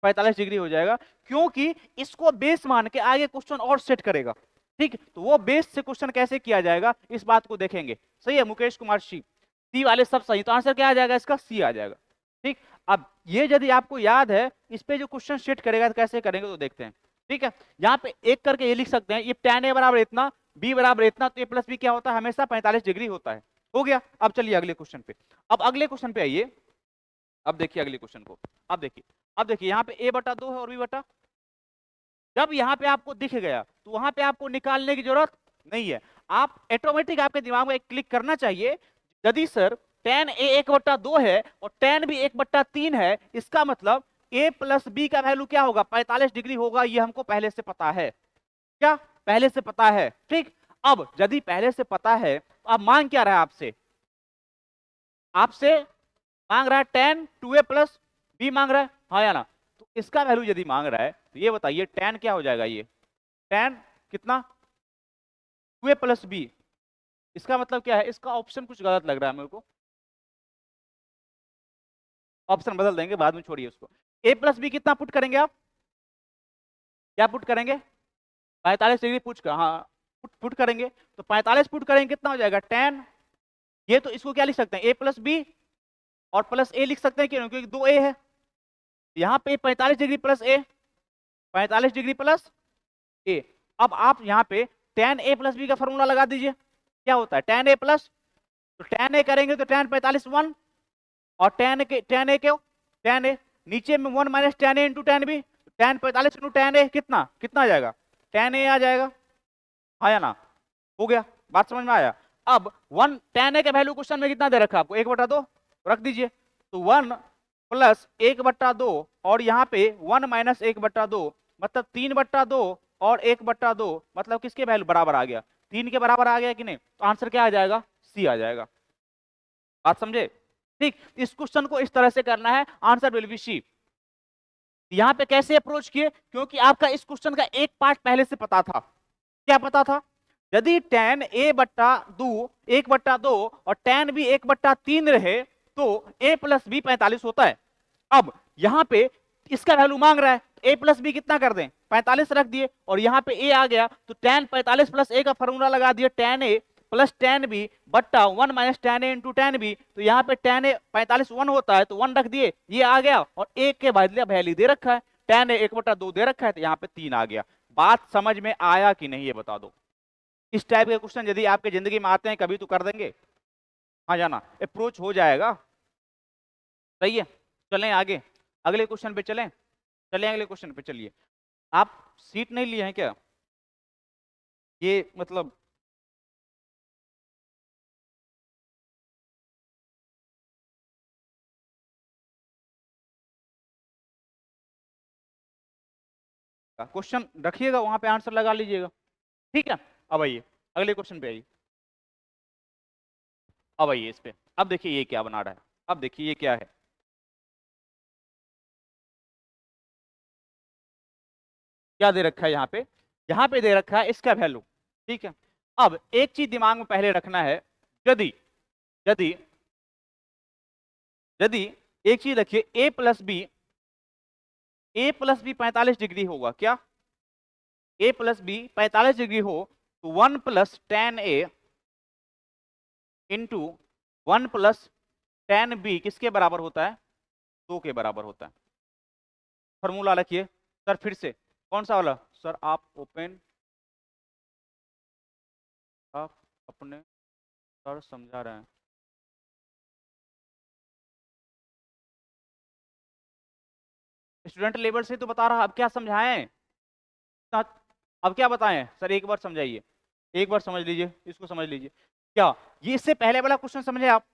45 डिग्री हो जाएगा, क्योंकि इसको बेस मान के आगे क्वेश्चन और सेट करेगा। ठीक, तो वो बेस से क्वेश्चन कैसे किया जाएगा इस बात को देखेंगे। सही है मुकेश कुमार सी वाले सब सही, तो आंसर क्या आ जाएगा इसका, सी आ जाएगा। ठीक, अब ये यदि आपको याद है, इस पे जो क्वेश्चन सेट करेगा तो कैसे करेंगे तो देखते हैं। ठीक है, यहाँ पे एक करके ये लिख सकते हैं, ये tan a बराबर इतना, b बराबर इतना, तो a प्लस बी क्या होता है हमेशा 45 डिग्री होता है। हो गया। अब चलिए अगले क्वेश्चन पे, अब अगले क्वेश्चन पे आइए। अब देखिए अगले क्वेश्चन को, अब देखिए यहाँ पे a/2 है और b/, जब यहाँ पे आपको दिख गया तो वहां पे आपको निकालने की जरूरत नहीं है, आप ऑटोमेटिक आपके दिमाग में एक क्लिक करना चाहिए, यदि सर tan a 1/2 है और tan b 1/3 है, इसका मतलब a प्लस बी का वैल्यू क्या होगा 45 डिग्री होगा, ये हमको पहले से पता है। क्या पहले से पता है? ठीक, अब यदि पहले से पता है तो अब मांग क्या रहा है आपसे, आपसे मांग रहा है tan 2a प्लस बी मांग रहा है, हाँ या ना। तो इसका वैल्यू यदि मांग रहा है तो ये बताइए tan क्या हो जाएगा, ये tan कितना 2a प्लस बी, इसका मतलब क्या है, इसका ऑप्शन कुछ गलत लग रहा है मेरे को, ऑप्शन बदल देंगे बाद में, छोड़िए उसको। a प्लस बी कितना पुट करेंगे आप, क्या पुट करेंगे 45 डिग्री पुट कर, हाँ पुट करेंगे, तो 45 पुट करेंगे कितना हो जाएगा tan, ये तो इसको क्या लिख सकते हैं a प्लस बी और प्लस ए लिख सकते हैं, क्यों, क्योंकि 2a है, यहाँ पे 45 डिग्री प्लस ए, 45 डिग्री प्लस ए। अब आप यहाँ पे tan a प्लस बी का फॉर्मूला लगा दीजिए, क्या होता है tan a प्लस, तो tan a करेंगे तो tan 45 1, और tan a क्यों tan a, नीचे में 1 minus tan a into tan b, tan 45 into tan a कितना कितना आ जाएगा tan a आ जाएगा, आया ना, हो गया, बात समझ में आया। अब 1 tan a का वैल्यू क्वेश्चन में कितना दे रखा आपको 1/2, रख दीजिए, तो 1 प्लस 1/2 और यहाँ पे 1 माइनस 1/2 मतलब 3/2 और 1/2 मतलब किसके वैल्यू बराबर आ गया, 3 के बराबर आ गया कि नहीं, तो आंसर क्या आ जाएगा, सी आ जाएगा। बात समझे? ठीक, इस क्वेश्चन को इस तरह से करना है, आंसर विल बी सी। यहाँ पे कैसे अप्रोच किए, क्योंकि आपका इस क्वेश्चन का एक पार्ट पहले से पता था, क्या पता था, यदि tan a/2 1/2 और tan b 1/3 रहे तो a प्लस बी 45 होता है। अब यहाँ पे इसका वैल्यू मांग रहा है, a प्लस बी कितना कर दें 45 रख दिए, और यहाँ पे a आ गया तो tan 45 प्लस a का फॉर्मूला लगा दिए, tan a plus tan b बट्टा 1 minus tan a into tan b, तो यहाँ पे tan a 45 1 होता है तो 1 रख दिए, ये आ गया, और a के बदले वैल्यू दे रखा है, tan a 1/2 दे रखा है तो यहाँ पे 3 आ गया। बात समझ में आया कि नहीं ये बता दो। इस टाइप के क्वेश्चन यदि आपके जिंदगी में आते हैं कभी तो कर देंगे, हाँ जाना, अप्रोच हो जाएगा। सही है, चलें आगे, अगले क्वेश्चन पे चलें, चलें अगले क्वेश्चन पे चलिए। आप सीट नहीं लिए हैं क्या, ये मतलब क्वेश्चन रखिएगा वहां पे आंसर लगा लीजिएगा। ठीक है, अब आइए अगले क्वेश्चन पे आइए, अब आइए इस पे, अब देखिए ये क्या बना रहा है, अब देखिए ये क्या है, क्या दे रखा है यहाँ पे दे रखा है इसका वैल्यू। ठीक है, अब एक चीज दिमाग में पहले रखना है, यदि यदि यदि एक चीज रखिए a प्लस बी 45 डिग्री होगा, क्या a प्लस बी 45 डिग्री हो तो 1 plus tan a into 1 plus tan b किसके बराबर होता है? 2 के बराबर होता है। फॉर्मूला लिखिए सर फिर से, कौन सा वाला सर? आप ओपन, आप अपने सर समझा रहे हैं। स्टूडेंट लेवल से तो बता रहा, अब क्या समझाएं? अब क्या बताएं सर? एक बार समझाइए, एक बार समझ लीजिए, इसको समझ लीजिए। क्या ये इससे पहले वाला क्वेश्चन समझे आप?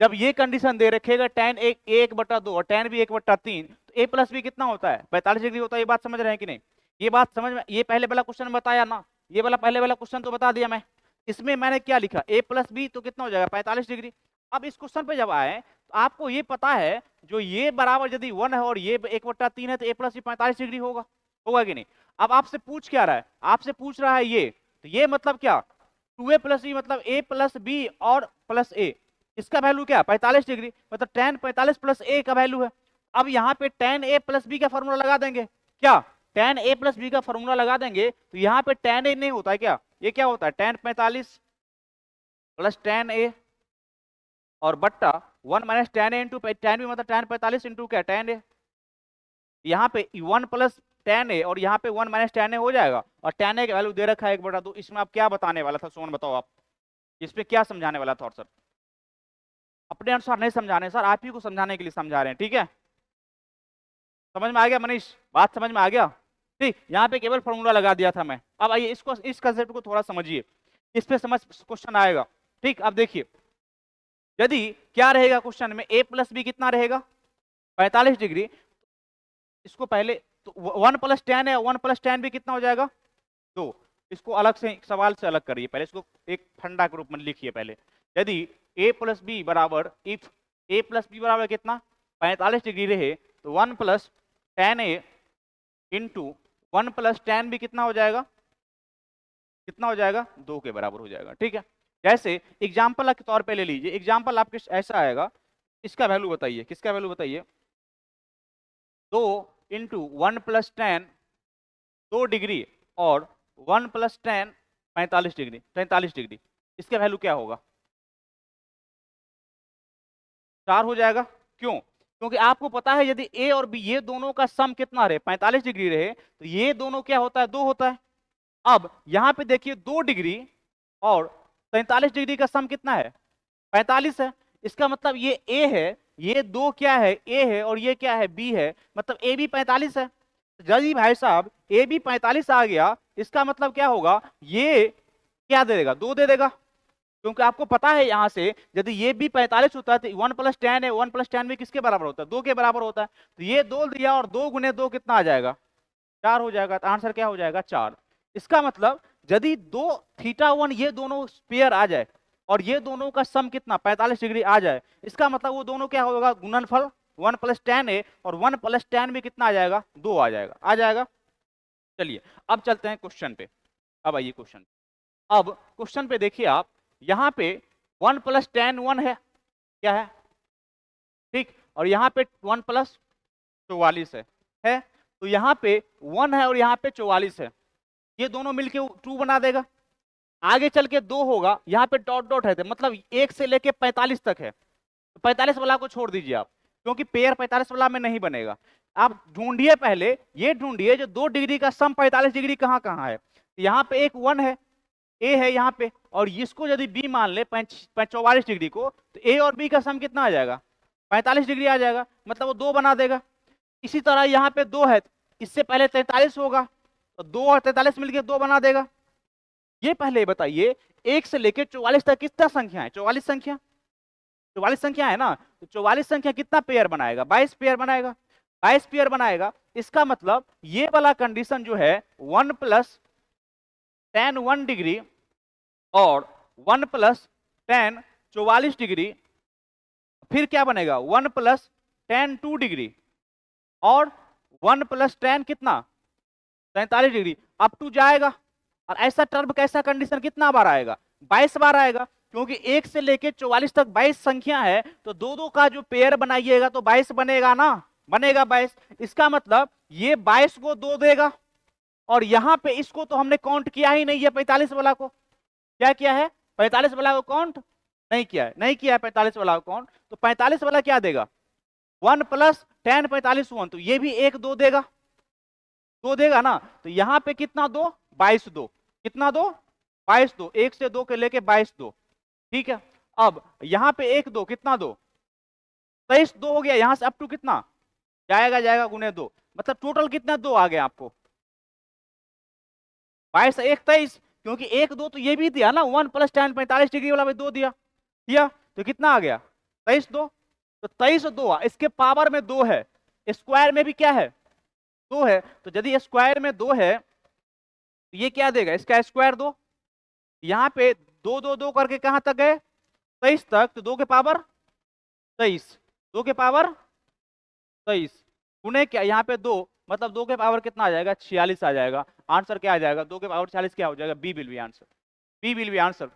जब ये कंडीशन दे रखेगा tan एक बटा दो और tan भी 1/3, तो a प्लस बी कितना होता है? 45 डिग्री होता है। ये बात समझ रहे हैं कि नहीं? ये बात समझ में, ये पहले वाला क्वेश्चन बताया ना, ये वाला पहले वाला क्वेश्चन तो बता दिया मैं। इसमें मैंने क्या लिखा? a प्लस बी तो कितना हो जाएगा? 45 डिग्री। अब इस क्वेश्चन पे जब आए तो आपको ये पता है जो ये बराबर यदि 1 है और ये 1/3 है तो a प्लस बी 45 डिग्री होगा, होगा कि नहीं? अब आपसे पूछ क्या रहा है? आपसे पूछ रहा है ये, तो ये मतलब क्या? 2a प्लस बी मतलब a प्लस बी और प्लस a, इसका वैल्यू क्या? 45 डिग्री, मतलब tan 45 प्लस a का वैल्यू है। अब यहाँ पे tan a प्लस बी का फॉर्मूला लगा देंगे। क्या tan a प्लस बी का फॉर्मूला लगा देंगे तो यहाँ पे tan a नहीं होता है क्या? ये क्या होता है? tan 45 प्लस tan a और बट्टा 1 minus tan a into tan b, मतलब tan 45 इंटू क्या? tan a। यहाँ पे 1 प्लस tan a और यहाँ पे 1 माइनस tan a हो जाएगा, और tan a का वैल्यू दे रखा है 1/2। इसमें आप क्या बताने वाला था सोन, बताओ आप? इसमें क्या समझाने वाला था? और सर अपने अनुसार नहीं समझाने सर, आप ही को समझाने के लिए समझा रहे हैं, ठीक है? समझ में आ गया मनीष? बात समझ में आ गया? ठीक, यहाँ पे केवल फॉर्मूला लगा दिया था मैं। अब आइए इसको, इस कंसेप्ट को थोड़ा समझिए, इस पे समझ क्वेश्चन आएगा। ठीक, अब देखिए यदि क्या रहेगा क्वेश्चन में, a प्लस बी कितना रहेगा? 45 डिग्री। इसको पहले तो 1 प्लस tan है, 1 प्लस tan भी कितना हो जाएगा? 2। इसको अलग से सवाल से अलग करिए, पहले इसको एक फंडा के रूप में लिखिए पहले। यदि a प्लस बी बराबर, इफ a प्लस बी बराबर कितना? 45 डिग्री रहे तो 1 plus tan a into 1 plus tan b कितना हो जाएगा? कितना हो जाएगा? 2 के बराबर हो जाएगा। ठीक है, जैसे एग्जाम्पल के तौर पे ले लीजिए, एग्जाम्पल आपके ऐसा आएगा, इसका वैल्यू बताइए, किसका वैल्यू बताइए? 2 इंटू 1 प्लस tan 2 डिग्री और 1 प्लस tan 45 डिग्री, 45 डिग्री, इसका वैल्यू क्या होगा? 4 हो जाएगा। क्यों? क्योंकि आपको पता है यदि a और b ये दोनों का सम कितना रहे? 45 डिग्री रहे, तो ये दोनों क्या होता है? 2 होता है। अब यहां पे देखिए 2 डिग्री और 45 डिग्री का सम कितना है? 45 है। इसका मतलब ये a है, ये 2 क्या है? a है, और ये क्या है? b है, मतलब a भी 45 है। यदि भाई साहब a भी 45 आ गया, इसका मतलब क्या होगा? ये क्या दे देगा? 2 दे देगा, क्योंकि आपको पता है यहां से यदि ये भी 45 होता है तो 1 प्लस tan है, 1 प्लस tan भी किसके बराबर होता है? 2 के बराबर होता है। तो ये 2 दिया और 2 गुने 2 कितना आ जाएगा? 4 हो जाएगा। तो आंसर क्या हो जाएगा? 4। इसका मतलब यदि 2 θ1 ये दोनों पेयर आ जाए और ये दोनों का सम कितना? 45 डिग्री आ जाए, इसका मतलब वो दोनों क्या होगा? गुणनफल 1 प्लस tan a और 1 प्लस tan भी कितना आ जाएगा? 2 आ जाएगा, आ जाएगा। चलिए अब चलते हैं क्वेश्चन पे। अब आइए क्वेश्चन, अब क्वेश्चन पे देखिए आप, यहाँ पे 1 प्लस tan 1 है, क्या है? ठीक, और यहाँ पे 1 प्लस 44 है। तो यहाँ पे 1 है और यहाँ पे 44 है, ये दोनों मिलके 2 बना देगा। आगे चल के 2 होगा, यहाँ पे डॉट डॉट है, मतलब 1 से लेके 45 तक है। तो 45 वाला को छोड़ दीजिए आप, क्योंकि पेयर 45 वाला में नहीं बनेगा। आप ढूंढिए पहले, ये ढूंढिए जो 2 डिग्री का सम 45 डिग्री कहाँ कहाँ है। यहाँ पे एक 1 है, ए है यहाँ पे, और इसको यदि बी मान ले 44 डिग्री को, तो ए और बी का सम कितना आ जाएगा? 45 डिग्री आ जाएगा, मतलब वो 2 बना देगा। इसी तरह यहाँ पे 2 है, इससे पहले 43 होगा, तो 2 और 43 मिलकर 2 बना देगा। ये पहले बताइए 1 से लेकर 44 तक कितना संख्या है? 44 संख्या, 44 संख्या है ना, तो 44 संख्या कितना पेयर बनाएगा? 22 पेयर बनाएगा, 22 पेयर बनाएगा। इसका मतलब ये वाला कंडीशन जो है 1 प्लस tan 1 डिग्री और 1 प्लस tan 44 डिग्री, फिर क्या बनेगा? 1 प्लस tan 2 डिग्री और 1 प्लस tan कितना? 43 डिग्री, अप टू जाएगा। और ऐसा टर्म कैसा कंडीशन कितना बार आएगा? 22 बार आएगा, क्योंकि 1 से लेके 44 तक 22 संख्या है, तो दो दो का जो पेयर बनाइएगा तो 22 बनेगा ना, बनेगा 22। इसका मतलब ये 22 को 2 देगा, और यहां पे इसको तो हमने काउंट किया ही नहीं है, 45 वाला को। क्या किया है? 45 वाला को काउंट नहीं किया है, नहीं किया है 45 वाला कौन, तो 45 वाला क्या देगा 1 प्लस 10 45 1, तो ये भी एक 2 देगा, 2 देगा ना, तो यहाँ पे कितना 2 22 2, कितना 2 22 2, 1 से 2 के लेके 22 2, ठीक है। अब यहाँ पे 1 2 कितना 2 23 2 हो गया, यहां से अप टू कितना जाएगा, जाएगा गुने 2, मतलब टोटल कितना 2 आ गया आपको 22 1 23, क्योंकि 1 2 तो ये भी दिया ना 1 प्लस 10 45 डिग्री वाला भी 2 दिया तो कितना आ गया 23 2, तो 23 2 इसके पावर में 2 है, स्क्वायर में भी क्या है 2 है, तो यदि स्क्वायर में 2 है तो ये क्या देगा इसका स्क्वायर 2, यहाँ पे 2 2 2 करके कहां तक गए 23 तक, तो 2 के पावर 23, 2 के पावर 23 गुने क्या यहाँ पे 2, मतलब 2 के पावर कितना आ जाएगा 46 आ जाएगा, आंसर क्या आ जाएगा 2 के पावर 46 क्या हो जाएगा, b will be answer, b will be answer,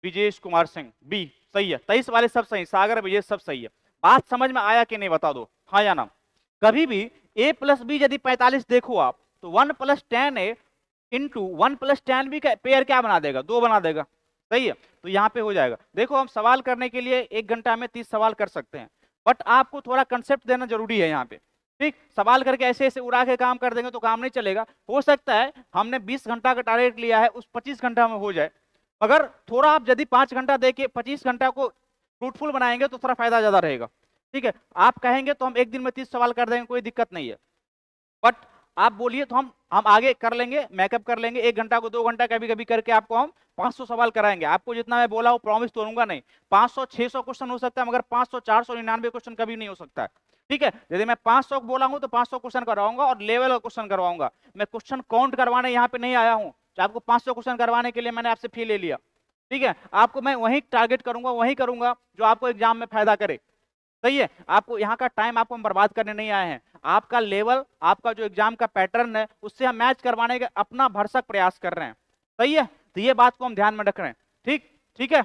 Vijesh Kumar Singh b सही है, 23 वाले सब सही, सागर विजय सब सही है। बात समझ में आया कि नहीं बता दो, हाँ या ना। कभी भी a प्लस बी यदि 45 देखो आप, तो 1 plus 10a into 1 plus 10 b का पेयर क्या बना देगा 2 बना देगा, सही है, तो यहाँ पे हो जाएगा। देखो हम सवाल करने के लिए 1 घंटा में 30 सवाल कर सकते हैं, बट आपको थोड़ा कंसेप्ट देना जरूरी है यहाँ पे, ठीक। सवाल करके ऐसे ऐसे उड़ा के काम कर देंगे तो काम नहीं चलेगा। हो सकता है हमने 20 घंटा का टारगेट लिया है उस 25 घंटा में हो जाए, मगर थोड़ा आप यदि 5 घंटा देके 25 घंटा को फ्रूटफुल बनाएंगे तो थोड़ा फायदा ज्यादा रहेगा, ठीक है। आप कहेंगे तो हम 1 दिन में 30 सवाल कर देंगे, कोई दिक्कत नहीं है, बट आप बोलिए तो हम आगे कर लेंगे, मेकअप कर लेंगे, 1 घंटा को 2 घंटा कभी कभी करके आपको हम 500 सवाल कराएंगे। आपको जितना मैं बोला वो प्रॉमिस तोड़ूंगा नहीं, 500 600 क्वेश्चन हो सकता है, मगर 500 499 क्वेश्चन कभी नहीं हो सकता है, ठीक है। यदि मैं 500 बोला हूं तो 500 क्वेश्चन करवाऊंगा और लेवल का क्वेश्चन करवाऊंगा, मैं क्वेश्चन काउंट करवाने यहाँ पे नहीं आया हूँ, आपको 500 क्वेश्चन करवाने के लिए मैंने आपसे फी ले लिया, ठीक है। आपको मैं वही टारगेट करूंगा, वही करूंगा जो आपको एग्जाम में फायदा करे, सही है। आपको यहाँ का टाइम आपको हम बर्बाद करने नहीं आए हैं, आपका लेवल आपका जो एग्जाम का पैटर्न है उससे हम मैच करवाने का अपना भरसक प्रयास कर रहे हैं, सही है। तो ये बात को हम ध्यान में रख रहे हैं, ठीक ठीक है।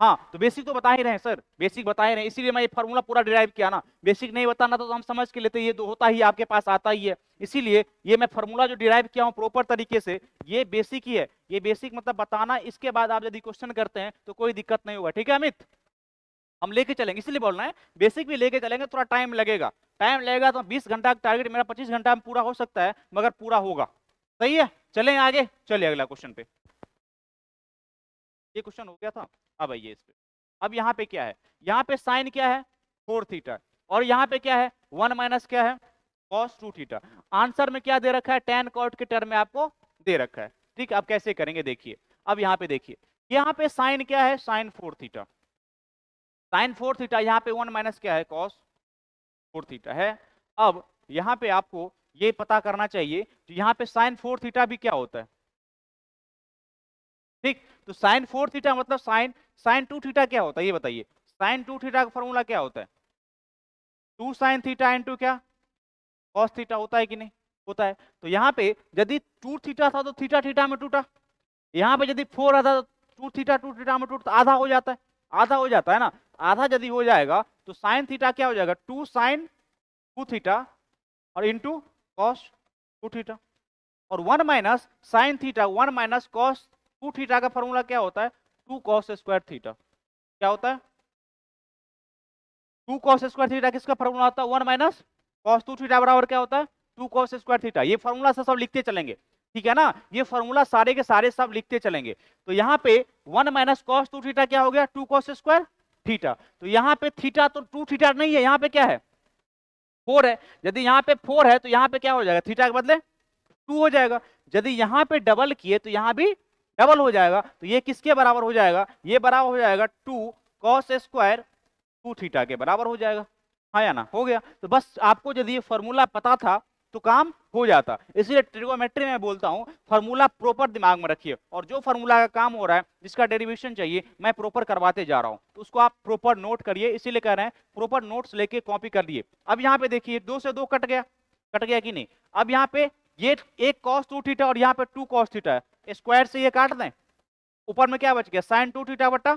हाँ तो बेसिक तो बता ही रहे हैं सर, बेसिक बता ही रहे हैं, इसीलिए मैं ये फॉर्मूला पूरा डिराइव किया ना, बेसिक नहीं बताना तो हम समझ के लेते ये तो होता ही आपके पास आता ही है, इसीलिए ये मैं फॉर्मूला जो डिराइव किया हूँ प्रॉपर तरीके से, ये बेसिक ही है, ये बेसिक मतलब बताना, इसके बाद आप यदि क्वेश्चन करते हैं तो कोई दिक्कत नहीं होगा, ठीक है अमित। हम लेके चलेंगे, इसलिए बोल रहे हैं बेसिक भी लेके चलेंगे, थोड़ा टाइम लगेगा, टाइम लगेगा तो 20 घंटा का टारगेट मेरा 25 घंटा में पूरा हो सकता है, मगर पूरा होगा, सही है। चलें आगे, चलिए अगला क्वेश्चन पे, ये क्वेश्चन हो गया था, अब आइए इस पे। अब यहाँ पे क्या है, यहाँ पे साइन क्या है 4 थीटा, और यहाँ पे क्या है 1 माइनस क्या है cos 2 थीटा। आंसर में क्या दे रखा है tan cot के टर्म में आपको दे रखा है, ठीक। अब कैसे करेंगे देखिए, अब यहाँ पे देखिए, यहाँ पे साइन क्या है साइन 4 थीटा, साइन 4 थीटा, यहाँ पे 1 माइनस क्या है cos 4 थीटा है। अब यहाँ पे आपको ये पता करना चाहिए कि यहाँ पे साइन 4 थीटा भी क्या होता है, ठीक। तो साइन 4 थीटा मतलब साइन साइन 2 थीटा क्या होता है ये बताइए, साइन 2 थीटा का फॉर्मूला क्या होता है 2 साइन थीटा इंटू क्या कॉस थीटा, होता है कि नहीं होता है। तो यहाँ पे यदि 2 थीटा था तो थीटा थीटा में टूटा, यहाँ पे यदि 4 आता तो 2 थीटा में टूटा, आधा हो जाता है, आधा हो जाता है ना, आधा यदि हो जाएगा तो साइन थीटा क्या हो जाएगा 2 साइन 2 थीटा और इंटू कॉस 2 थीटा, और 1 minus sine theta 1 minus cos 2 theta का फॉर्मूला क्या होता है 2 कॉस स्क्वायर थीटा, क्या होता है 2 कॉस स्क्वायर थीटा, किसका फॉर्मूला होता है 1 माइनस कॉस 2 थीटा बराबर क्या होता है 2 कॉस स्क्वायर थीटा। ये फॉर्मूला से सब लिखते चलेंगे, ठीक है ना, ये फॉर्मूला सारे के सारे सब लिखते चलेंगे। तो यहाँ पे 1 माइनस कॉस 2 थीटा क्या हो गया 2 कॉस स्क्वायर थीटा, तो यहाँ पे थीटा तो 2 थीटा नहीं है, यहाँ पे क्या है 4 है, यदि यहाँ पे 4 है तो यहाँ पे क्या हो जाएगा थीटा के बदले 2 हो जाएगा, यदि यहाँ पे डबल किए तो यहाँ भी डबल हो जाएगा, तो ये किसके बराबर हो जाएगा, ये बराबर हो जाएगा 2 कॉस स्क्वायर 2 थीटा के बराबर हो जाएगा, हाँ या ना, हो गया। तो बस आपको यदि ये फॉर्मूला पता था तो काम हो जाता, इसलिए ट्रिगोमेट्री में बोलता हूँ फॉर्मूला प्रॉपर दिमाग में रखिए, और जो फॉर्मूला का काम हो रहा है जिसका डेरिवेशन चाहिए मैं प्रॉपर करवाते जा रहा हूँ, तो उसको आप प्रॉपर नोट करिए, इसीलिए कह रहे हैं प्रॉपर नोट्स लेके कॉपी कर लिए। अब यहाँ पे देखिए 2 से 2 कट गया, कट गया कि नहीं। अब यहाँ पे ये एक cos 2 थीटा और यहाँ पे 2 cos थीटा है, स्क्वायर से ये काट दें, ऊपर में क्या बच गया sin 2 थीटा बटा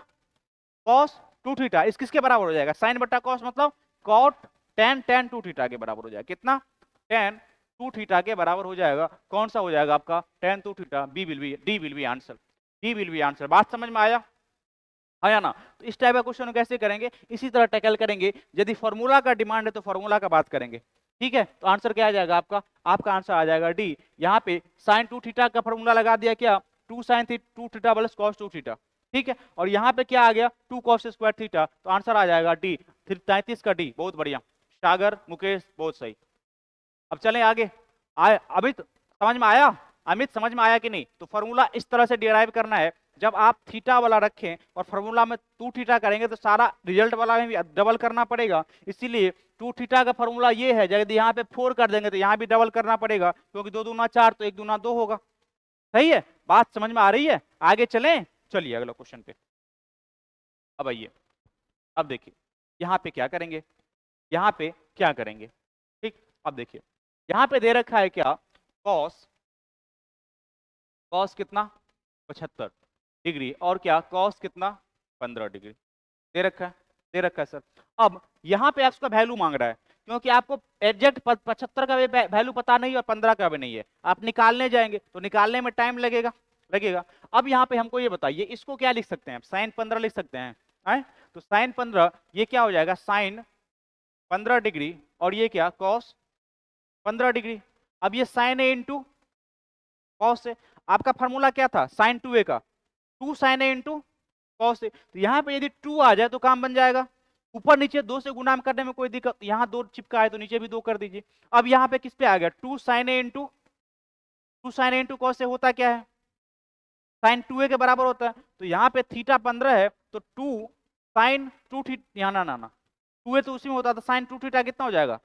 cos 2 थीटा, इस किसके बराबर हो जाएगा sin बटा cos मतलब cot tan 2 थीटा के बराबर हो जाएगा, कितना tan 2 थीटा के बराबर हो जाएगा, कौन सा हो जाएगा आपका tan 2 theta, D will be answer. D will be answer. बात समझ में आया या ना? तो इस टाइप का क्वेश्चन कैसे करेंगे, इसी तरह टैकल करेंगे। यदि फॉर्मूला का डिमांड है तो फॉर्मूला का बात करेंगे। ठीक है, तो आंसर क्या आ जाएगा आपका? आपका आंसर आ जाएगा डी। यहाँ पे साइन 2 थीटा का फॉर्मूला लगा दिया, क्या? 2 sine 2 theta plus cos 2 theta. ठीक है, और यहाँ पे क्या आ गया? 2 कॉस स्क्वायर थीटा। तो आंसर आ जाएगा डी, 33 का डी। बहुत बढ़िया सागर, मुकेश, बहुत सही। अब चलें आगे। अमित समझ में आया? अमित समझ में आया कि नहीं? तो फॉर्मूला इस तरह से डिराइव करना है, जब आप थीटा वाला रखें और फॉर्मूला में 2 थीटा करेंगे तो सारा रिजल्ट वाला में भी डबल करना पड़ेगा। इसीलिए 2 थीटा का फॉर्मूला ये है, यदि यहाँ पे 4 कर देंगे तो यहाँ भी डबल करना पड़ेगा, क्योंकि 2 दूना 4 तो 1 दूना 2 होगा। सही है, बात समझ में आ रही है? आगे चलें, चलिए अगला क्वेश्चन पे। अब आइए, अब देखिए यहाँ पे क्या करेंगे, यहाँ पे क्या करेंगे। ठीक, अब देखिए यहाँ पे दे रखा है क्या? कॉस, कॉस कितना? 75 डिग्री, और क्या? कॉस कितना? 15 डिग्री दे रखा है, दे रखा है सर। अब यहाँ पे आपका वैल्यू मांग रहा है, क्योंकि आपको एग्जैक्ट 75 का वैल्यू पता नहीं और 15 का भी नहीं है। आप निकालने जाएंगे तो निकालने में टाइम लगेगा लगेगा। अब यहाँ पे हमको ये बताइए, इसको क्या लिख सकते हैं? साइन 15 लिख सकते हैं, है? तो साइन 15 ये क्या हो जाएगा? साइन 15 डिग्री, और ये क्या? Cos 15 degree. अब ये sine A into cos A. आपका फॉर्मूला क्या था साइन 2a का? 2 sign A into cos A. तो यहाँ पे यदि 2 आ जाए तो काम बन जाएगा। ऊपर नीचे 2 से गुणा करने में कोई दिक्कत, यहाँ 2 चिपका है तो नीचे भी 2 कर दीजिए। अब यहाँ पे किस पे आ गया? 2 sign A into cos A होता क्या है? साइन 2a के बराबर होता है। तो यहाँ पे थीटा 15 है तो 2 साइन 2 थीटा, यहाँ ना ना ना 2a तो उसी में होता था। साइन 2 थीटा कितना हो जाएगा?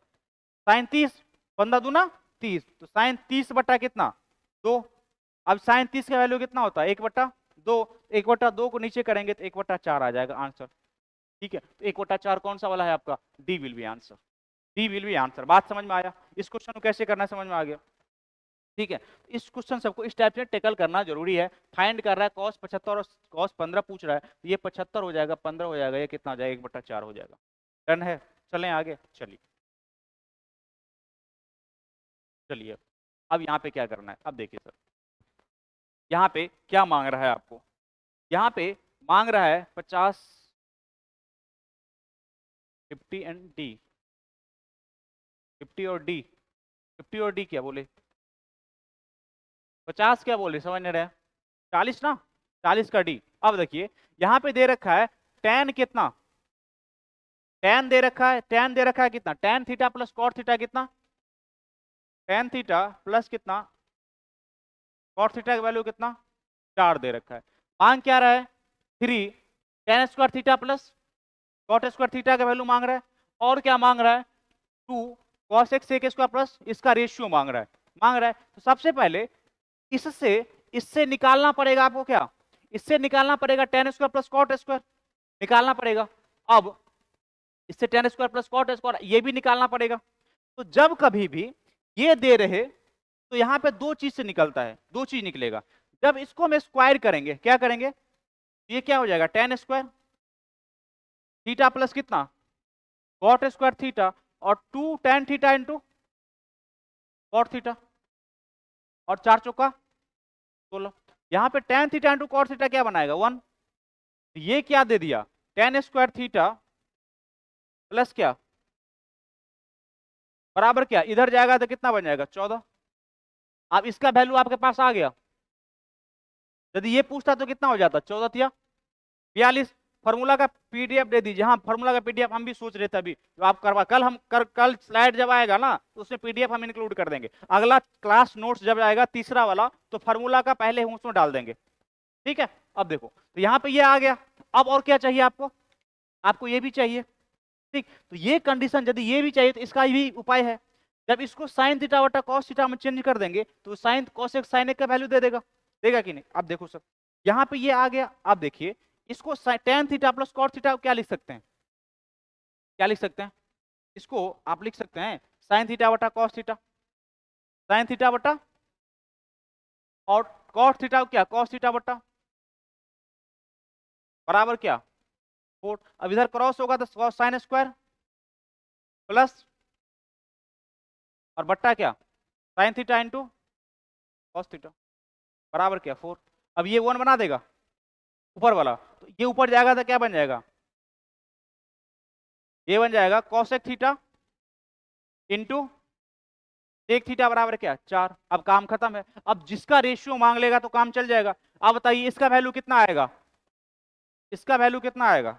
साइन 30, 15 दूना 30, तो साइन 30 बटा कितना? 2। अब साइन 30 का वैल्यू कितना होता है? 1/2। 1/2 को नीचे करेंगे तो 1/4 आ जाएगा आंसर। ठीक है, तो 1/4 कौन सा वाला है आपका? D will be answer. D will be answer. बात समझ में आया? इस क्वेश्चन को कैसे करना है समझ में आ गया? ठीक है, इस क्वेश्चन सबको इस टाइप से टैकल करना जरूरी है। फाइंड कर रहा है कॉस 75 और कॉस 15 पूछ रहा है, तो ये 75 हो जाएगा, 15 हो जाएगा, ये कितना हो जाएगा? 1/4 हो जाएगा। डन है, चलें आगे। चलिए चलिए, अब यहाँ पे क्या करना है? अब देखिए सर, यहाँ पे क्या मांग रहा है आपको? यहाँ पे मांग रहा है 50, 50 एंड डी, 50 और डी, 50 और डी क्या बोले? 50 क्या बोले? समझ नहीं रहे? 40 ना, 40 का डी। अब देखिए यहाँ पे दे रखा है tan कितना? tan दे रखा है, tan दे रखा है कितना? tan theta plus cot theta कितना? tan थीटा प्लस कितना? कॉट थीटा का वैल्यू कितना? 4 दे रखा है। मांग क्या रहा है? 3 tan square theta plus cot square theta का वैल्यू मांग रहा है। और क्या मांग रहा है? 2 cos x sec square plus इसका रेशियो मांग रहा है। तो सबसे पहले इससे इससे निकालना पड़ेगा आपको। क्या इससे निकालना पड़ेगा? tan square plus cot square निकालना पड़ेगा। अब इससे tan square plus cot square ये भी निकालना पड़ेगा। तो जब कभी भी ये दे रहे तो यहाँ पे 2 चीज से निकलता है, 2 चीज निकलेगा। जब इसको हम स्क्वायर करेंगे, क्या करेंगे? ये क्या हो जाएगा? tan स्क्वायर थीटा प्लस कितना? कॉट स्क्वायर थीटा, और 2 tan theta into cot theta, और 4 चौका 16। यहाँ पे tan theta into cot theta क्या बनाएगा? 1। ये क्या दे दिया? tan स्क्वायर थीटा प्लस क्या बराबर क्या? इधर जाएगा तो कितना बन जाएगा? 14। अब इसका वैल्यू आपके पास आ गया। यदि ये पूछता तो कितना हो जाता? 14 या 42। फॉर्मूला का पीडीएफ दे दीजिए। हाँ, फॉर्मूला का पीडीएफ हम भी सोच रहे थे अभी, तो आप करवा कल हम कल स्लाइड जब आएगा ना तो उसमें पीडीएफ हम इंक्लूड कर देंगे। अगला क्लास नोट्स जब आएगा तीसरा वाला, तो फॉर्मूला का पहले हम उसमें डाल देंगे। ठीक है, अब देखो तो यहाँ पे ये आ गया। अब और क्या चाहिए आपको? आपको ये भी चाहिए। ठीक, तो ये कंडीशन यदि ये भी चाहिए तो इसका भी उपाय है। जब इसको साइन थीटा बटा कॉस थीटा में चेंज कर देंगे तो sine cos x sine x का वैल्यू दे देगा, देगा कि नहीं? अब देखो सर, यहाँ पे ये आ गया। अब देखिए इसको tan theta plus cot theta क्या लिख सकते हैं? क्या लिख सकते हैं? इसको आप लिख सकते हैं साइन थीटा बटा कॉस थीटा, साइन थीटा बटा, और कॉट थीटा क्या? कॉस थीटा बटा, बराबर क्या? 4। अब इधर क्रॉस होगा तो साइन स्क्वायर प्लस, और बट्टा क्या? Sine theta into cos theta, बराबर क्या? 4। अब ये 1 बना देगा ऊपर वाला, तो ये ऊपर जाएगा तो क्या बन जाएगा, ये बन जाएगा cosec theta into sec theta बराबर क्या 4। अब काम खत्म है। अब जिसका रेशियो मांग लेगा तो काम चल जाएगा। अब बताइए इसका वैल्यू कितना आएगा, इसका वैल्यू कितना आएगा,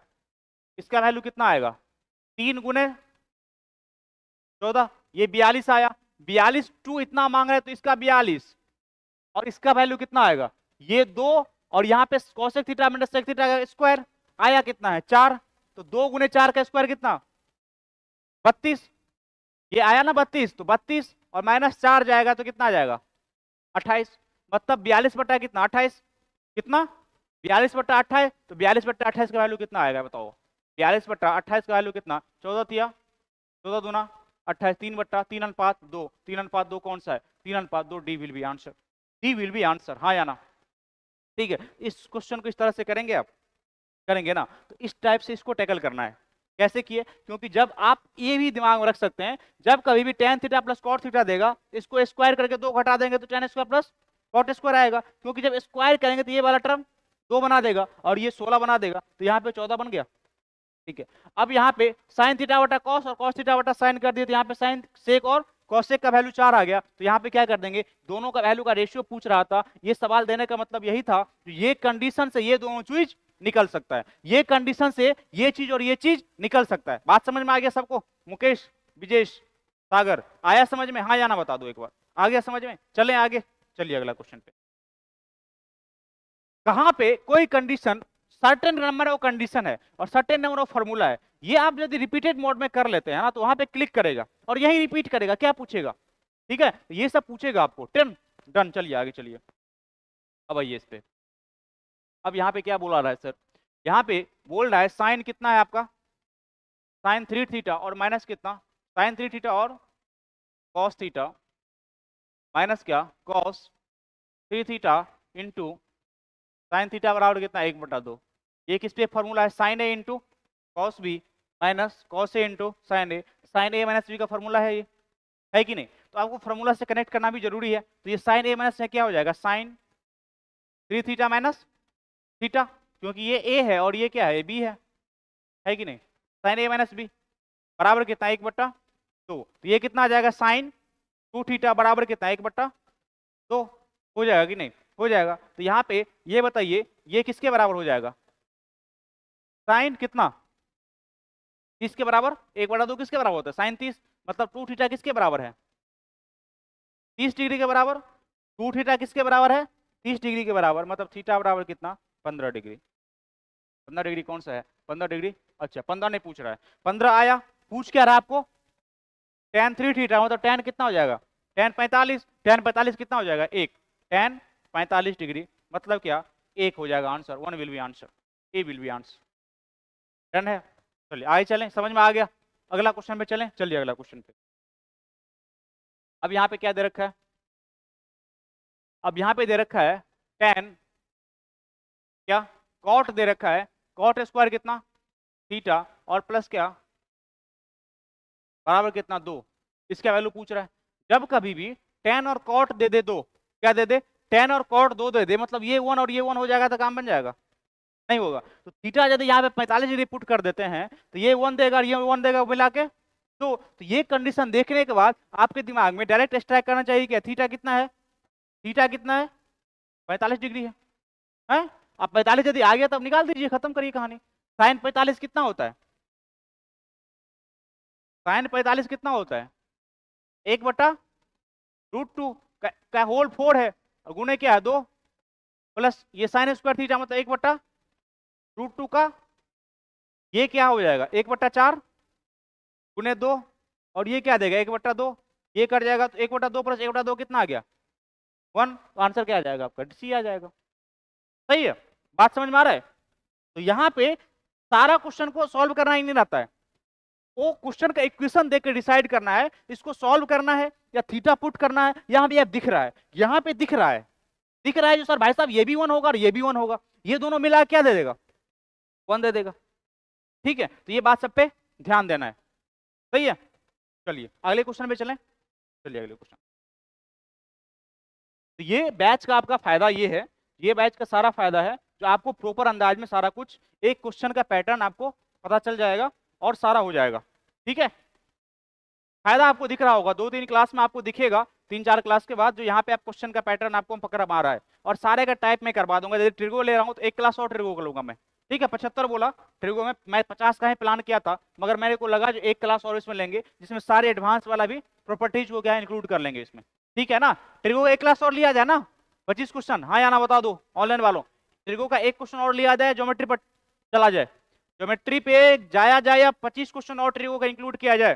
इसका वैल्यू कितना आएगा, 3 × 14, ये 42 आया। 42 टू इतना मांग रहे तो इसका 42, और इसका वैल्यू कितना आएगा, ये 2, और यहाँ पे cosec theta minus sec theta का स्क्वायर आया कितना है 4, तो 2 × 4 का स्क्वायर कितना 32, ये आया ना 32, तो 32 और -4 जाएगा तो कितना आ जाएगा 28, मतलब 42 कितना 28, कितना 42/28, तो 42/28 का वैल्यू कितना आएगा बताओ, 42/28 का वैल्यू कितना 14 थिया, 14 दूना 28, 3/3 × 2, 3/2 कौन सा है 3/2, D will be answer, D will be answer, हाँ या ना। ठीक है, इस क्वेश्चन को इस तरह से करेंगे आप, करेंगे ना, तो इस टाइप से इसको टैकल करना है। कैसे किए, क्योंकि जब आप ये भी दिमाग में रख सकते हैं, जब कभी भी tan theta plus cot theta देगा, इसको स्क्वायर करके 2 घटा देंगे तो tan square plus cot square आएगा, क्योंकि जब स्क्वायर करेंगे तो ये वाला टर्म 2 बना देगा और ये 16 बना देगा, तो यहाँ पे 14 बन गया। ठीक है, अब यहाँ पे साइन थीटा बटा कॉस और कॉस थीटा बटा साइन कर दिए, तो यहाँ पे साइन सेक और कॉसेक का वैल्यू 4 आ गया, तो यहाँ पे क्या कर देंगे, दोनों का वैल्यू का रेशियो पूछ रहा था, ये सवाल देने का मतलब यही था, ये कंडीशन से ये दोनों चीज निकल सकता है, ये कंडीशन से ये चीज और ये चीज निकल सकता है। बात समझ में आ गया सबको, मुकेश, विजेश, सागर, आया समझ में, हाँ या ना बता दो एक बार, आ गया समझ में, चले आगे, चलिए अगला क्वेश्चन पे। कहां पे कोई condition certain number of condition है और सर्टेन नंबर ऑफ फॉर्मूला है, ये आप यदि रिपीटेड मोड में कर लेते हैं ना, तो वहां पे क्लिक करेगा और यही रिपीट करेगा, क्या पूछेगा, ठीक है, ये सब पूछेगा आपको, टेन डन। चलिए आगे चलिए, अब आइए इस पे। अब यहाँ पे क्या बोला रहा है सर, यहाँ पे बोल रहा है साइन कितना है आपका, साइन 3 थीटा और माइनस कितना, साइन 3 थीटा और कॉस थीटा माइनस क्या cos 3 theta into sine theta बराबर कितना 1/2। ये किस पे फॉर्मूला है, sine A into cos B minus cos A into sine A, sine A minus B का फॉर्मूला है ये, है कि नहीं, तो आपको फॉर्मूला से कनेक्ट करना भी जरूरी है। तो ये साइन ए माइनस में क्या हो जाएगा, साइन 3 थीटा माइनस थीटा, क्योंकि ये ए है और ये क्या है, बी है कि नहीं, साइन ए माइनस बी बराबर कितना 1/2, तो ये कितना आ जाएगा, साइन 2 थीटा बराबर कितना 1/2, हो जाएगा कि नहीं, हो जाएगा। तो यहाँ पे ये बताइए ये किसके बराबर हो जाएगा, साइन कितना 30 के बराबर, 1/2 किसके बराबर होता है, साइन 30, मतलब 2 थीटा किसके बराबर है 30 डिग्री के बराबर, 2 थीटा किसके बराबर है 30 डिग्री के बराबर, मतलब थीटा बराबर कितना 15 डिग्री, 15 डिग्री कौन सा है 15 डिग्री, अच्छा 15 नहीं पूछ रहा है, 15 आया, पूछ क्या रहा है आपको, tan 3 थीटा मतलब tan कितना हो जाएगा, tan 45, tan 45 कितना हो जाएगा 1, tan 45 डिग्री मतलब क्या 1 हो जाएगा answer, 1 will be answer, A will be answer, done है। चलिए आगे चलें, समझ में आ गया, अगला क्वेश्चन पे चलें, चलिए अगला क्वेश्चन पे। अब यहाँ पे क्या दे रखा है, अब यहाँ पे दे रखा है tan क्या cot दे रखा है, cot स्क्वायर कितना थीटा और प्लस क्या बराबर कितना 2, इसका वैल्यू पूछ रहा है। जब कभी भी tan और cot दे दे 2, क्या दे दे tan और cot 2 दे दे, मतलब ये 1 और ये 1 हो जाएगा तो काम बन जाएगा, नहीं होगा। तो थीटा यदि यहाँ पे 45 डिग्री पुट कर देते हैं तो ये 1 देगा और ये 1 देगा मिला के, तो ये कंडीशन देखने के बाद आपके दिमाग में डायरेक्ट स्ट्राइक करना चाहिए कि थीटा कितना है, थीटा कितना है 45 डिग्री है? अब 45 यदि आ गया तब निकाल दीजिए, खत्म करिए कहानी। साइन 45 कितना होता है, साइन 45 कितना होता है 1/√2 का होल 4 है और गुणे क्या है 2 प्लस ये साइन स्क्वायर थीटा मतलब 1/√2 का ये क्या हो जाएगा 1/4 गुणे 2 और ये क्या देगा 1/2, ये कट जाएगा तो 1/2 प्लस 1/2 कितना आ गया 1, तो आंसर क्या आ जाएगा आपका सी आ जाएगा। सही है, बात समझ में आ रहा है। तो यहाँ पे सारा क्वेश्चन को सॉल्व करना ही नहीं रहता है, वो क्वेश्चन का इक्वेशन देकर डिसाइड करना है इसको सॉल्व करना है या थीटा पुट करना है। यहाँ पे दिख रहा है, यहाँ पे दिख रहा है, दिख रहा है जो सर भाई साहब ये भी 1 होगा और ये भी 1 होगा, ये दोनों मिला क्या दे देगा 1 दे देगा। ठीक है, तो ये बात सब पे ध्यान देना है, सही है। चलिए अगले क्वेश्चन पे चलें, चलिए अगले क्वेश्चन। तो ये बैच का आपका फायदा ये है ये बैच का सारा फायदा है जो आपको प्रॉपर अंदाज में सारा कुछ एक क्वेश्चन का पैटर्न आपको पता चल जाएगा और सारा हो जाएगा। ठीक है, फायदा आपको दिख रहा होगा, 2-3 क्लास में आपको दिखेगा, 3-4 क्लास के बाद जो यहाँ पे आप क्वेश्चन का पैटर्न आपको पकड़ आ रहा है, और सारे का टाइप में करवा दूंगा। जैसे ट्रिगो ले रहा हूँ तो एक क्लास और ट्रिगो का लूंगा मैं। ठीक है, 75 बोला ट्रिगो में, मैं 50 का ही प्लान किया था, मगर मेरे को लगा जो एक क्लास और इसमें लेंगे जिसमें सारे एडवांस वाला भी प्रॉपर्टीज को क्या इंक्लूड कर लेंगे इसमें। ठीक है ना, ट्रिगो एक क्लास और लिया जाए ना, 25 क्वेश्चन, हाँ या ना बता दो ऑनलाइन वालों। ट्रिगो का एक क्वेश्चन और लिया जाए, ज्योमेट्री पर चला जाए, ज्योमेट्री पे जाया जाए, या 25 क्वेश्चन और ट्रिगो का इंक्लूड किया जाए,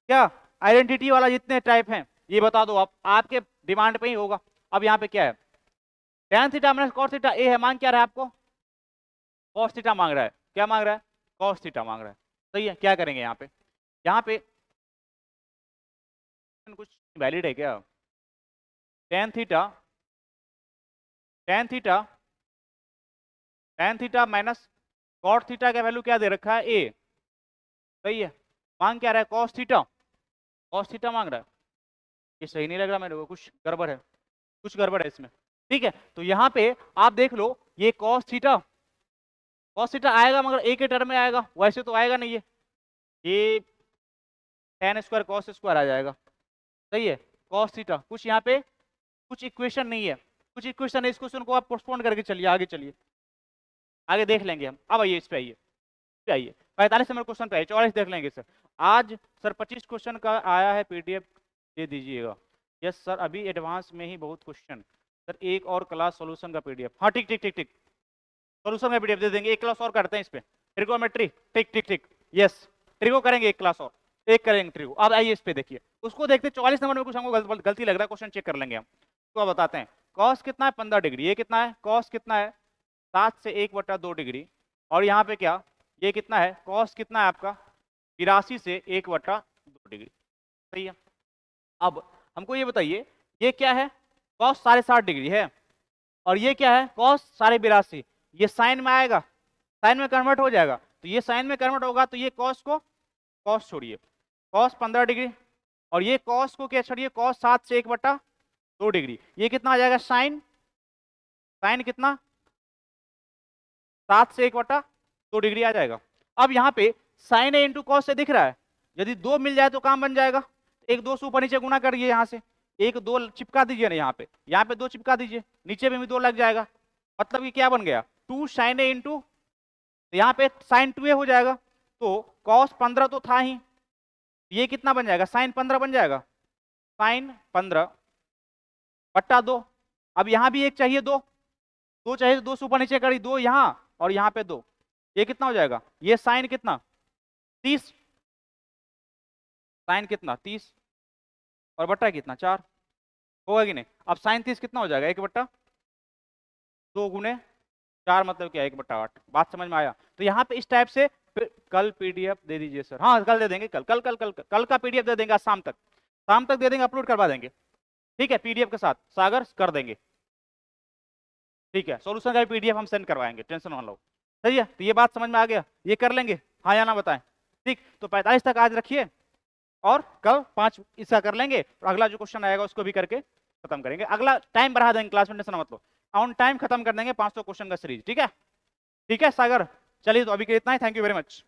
क्या आइडेंटिटी वाला जितने टाइप हैं ये बता दो आप, आपके डिमांड पे ही होगा। अब यहाँ पे क्या है, tan theta minus cos theta A है, मांग क्या रहा है आपको, cos थीटा मांग रहा है, क्या मांग रहा है, cos थीटा मांग रहा है। सही है, क्या करेंगे यहाँ पे, यहाँ पे कुछ वैलिड है क्या, tan theta, tan theta, tan theta minus cot theta का वैल्यू क्या दे रखा है, ए। सही है, मांग क्या रहा है, cos थीटा, cos थीटा मांग रहा है, ये सही नहीं लग रहा मेरे को, कुछ गड़बड़ है, कुछ गड़बड़ है इसमें। ठीक है, तो यहाँ पे आप देख लो, ये cos थीटा, cos थीटा आएगा मगर एक ही टर्म में आएगा, वैसे तो आएगा नहीं, ये tan स्क्वायर cos स्क्वायर आ जाएगा। सही है, cos थीटा, कुछ यहाँ पे कुछ इक्वेशन नहीं है, कुछ इक्वेशन है, इस क्वेश्चन को आप पोस्टपोन करके चलिए, आगे चलिए, आगे देख लेंगे हम। अब आइए इस पे, आइए पे आइए, 45 नंबर क्वेश्चन पे आइए, 44 देख लेंगे सर। आज सर 25 क्वेश्चन का आया है पीडीएफ, दे दीजिएगा। यस सर, अभी एडवांस में ही बहुत क्वेश्चन सर, एक और क्लास सॉल्यूशन का पीडीएफ, हाँ ठीक ठीक ठीक ठीक, सॉल्यूशन का पीडीएफ दे देंगे, एक क्लास और करते हैं इस पे, ट्रिगोमेट्री, ठीक ठीक ठीक, यस ट्रिगो करेंगे एक क्लास और, एक करेंगे ट्रिगो। अब आइए इस पे देखिए, उसको देखते 44 नंबर में कुछ हमको गलती लग रहा है, क्वेश्चन चेक कर लेंगे हम, तो अब बताते हैं। कॉस कितना है, 15 डिग्री, ये कितना है, कॉस कितना है 7 से 1/2 डिग्री, और यहाँ पे क्या, ये कितना है, कॉस कितना है आपका 82 से 1/2 डिग्री। सही है, अब हमको ये बताइए, ये क्या है, कॉस 7.5 डिग्री है, और ये क्या है, कॉस 82.5, ये साइन में आएगा, साइन में कन्वर्ट हो जाएगा, तो ये साइन में कन्वर्ट होगा, तो ये कॉस को, कॉस छोड़िए, कॉस 15 डिग्री, और ये कॉस को क्या छोड़िए, कॉस 7 से 1/2 डिग्री, ये कितना आ जाएगा साइन, साइन कितना 7 से 1/2 डिग्री आ जाएगा। अब यहाँ पे साइन ए इंटू कॉस से दिख रहा है, यदि 2 मिल जाए तो काम बन जाएगा, एक 2 से ऊपर नीचे गुना करिए, यहाँ से एक 2 चिपका दीजिए ना, यहाँ पे 2 चिपका दीजिए, नीचे में भी 2 लग जाएगा, मतलब कि क्या बन गया 2 साइन ए इंटू, यहाँ पे साइन 2a हो जाएगा, तो कॉस 15 तो था ही, ये कितना बन जाएगा, साइन 15 बन जाएगा, साइन 15/2। अब यहाँ भी एक चाहिए, 2 चाहिए, तो 2 से ऊपर नीचे करी, 2 यहाँ और यहाँ पे 2, ये कितना हो जाएगा, ये साइन कितना 30, साइन कितना 30 और बट्टा कितना 4, होगा कि नहीं। अब साइन 30 कितना हो जाएगा 1/2 गुने 4, मतलब क्या 1/8, बात समझ में आया। तो यहाँ पे इस टाइप से कल पीडीएफ दे दीजिए सर, हाँ कल दे देंगे, कल का पीडीएफ दे देंगे, आज शाम तक दे देंगे, अपलोड करवा देंगे, ठीक है, पीडीएफ के साथ सागर कर देंगे, ठीक है, सॉल्यूशन का पीडीएफ हम सेंड करवाएंगे, टेंशन ना लो। सही है, तो ये बात समझ में आ गया, ये कर लेंगे, हाँ या ना बताएं। ठीक, तो 45 तक आज रखिए, और कल 5 इसका कर लेंगे, और अगला जो क्वेश्चन आएगा उसको भी करके खत्म करेंगे, अगला टाइम बढ़ा देंगे क्लास में, टेंशन मत लो, ऑन टाइम खत्म कर देंगे 500 क्वेश्चन का सीरीज। ठीक है, ठीक है सागर, चलिए तो अभी के इतना ही, थैंक यू वेरी मच।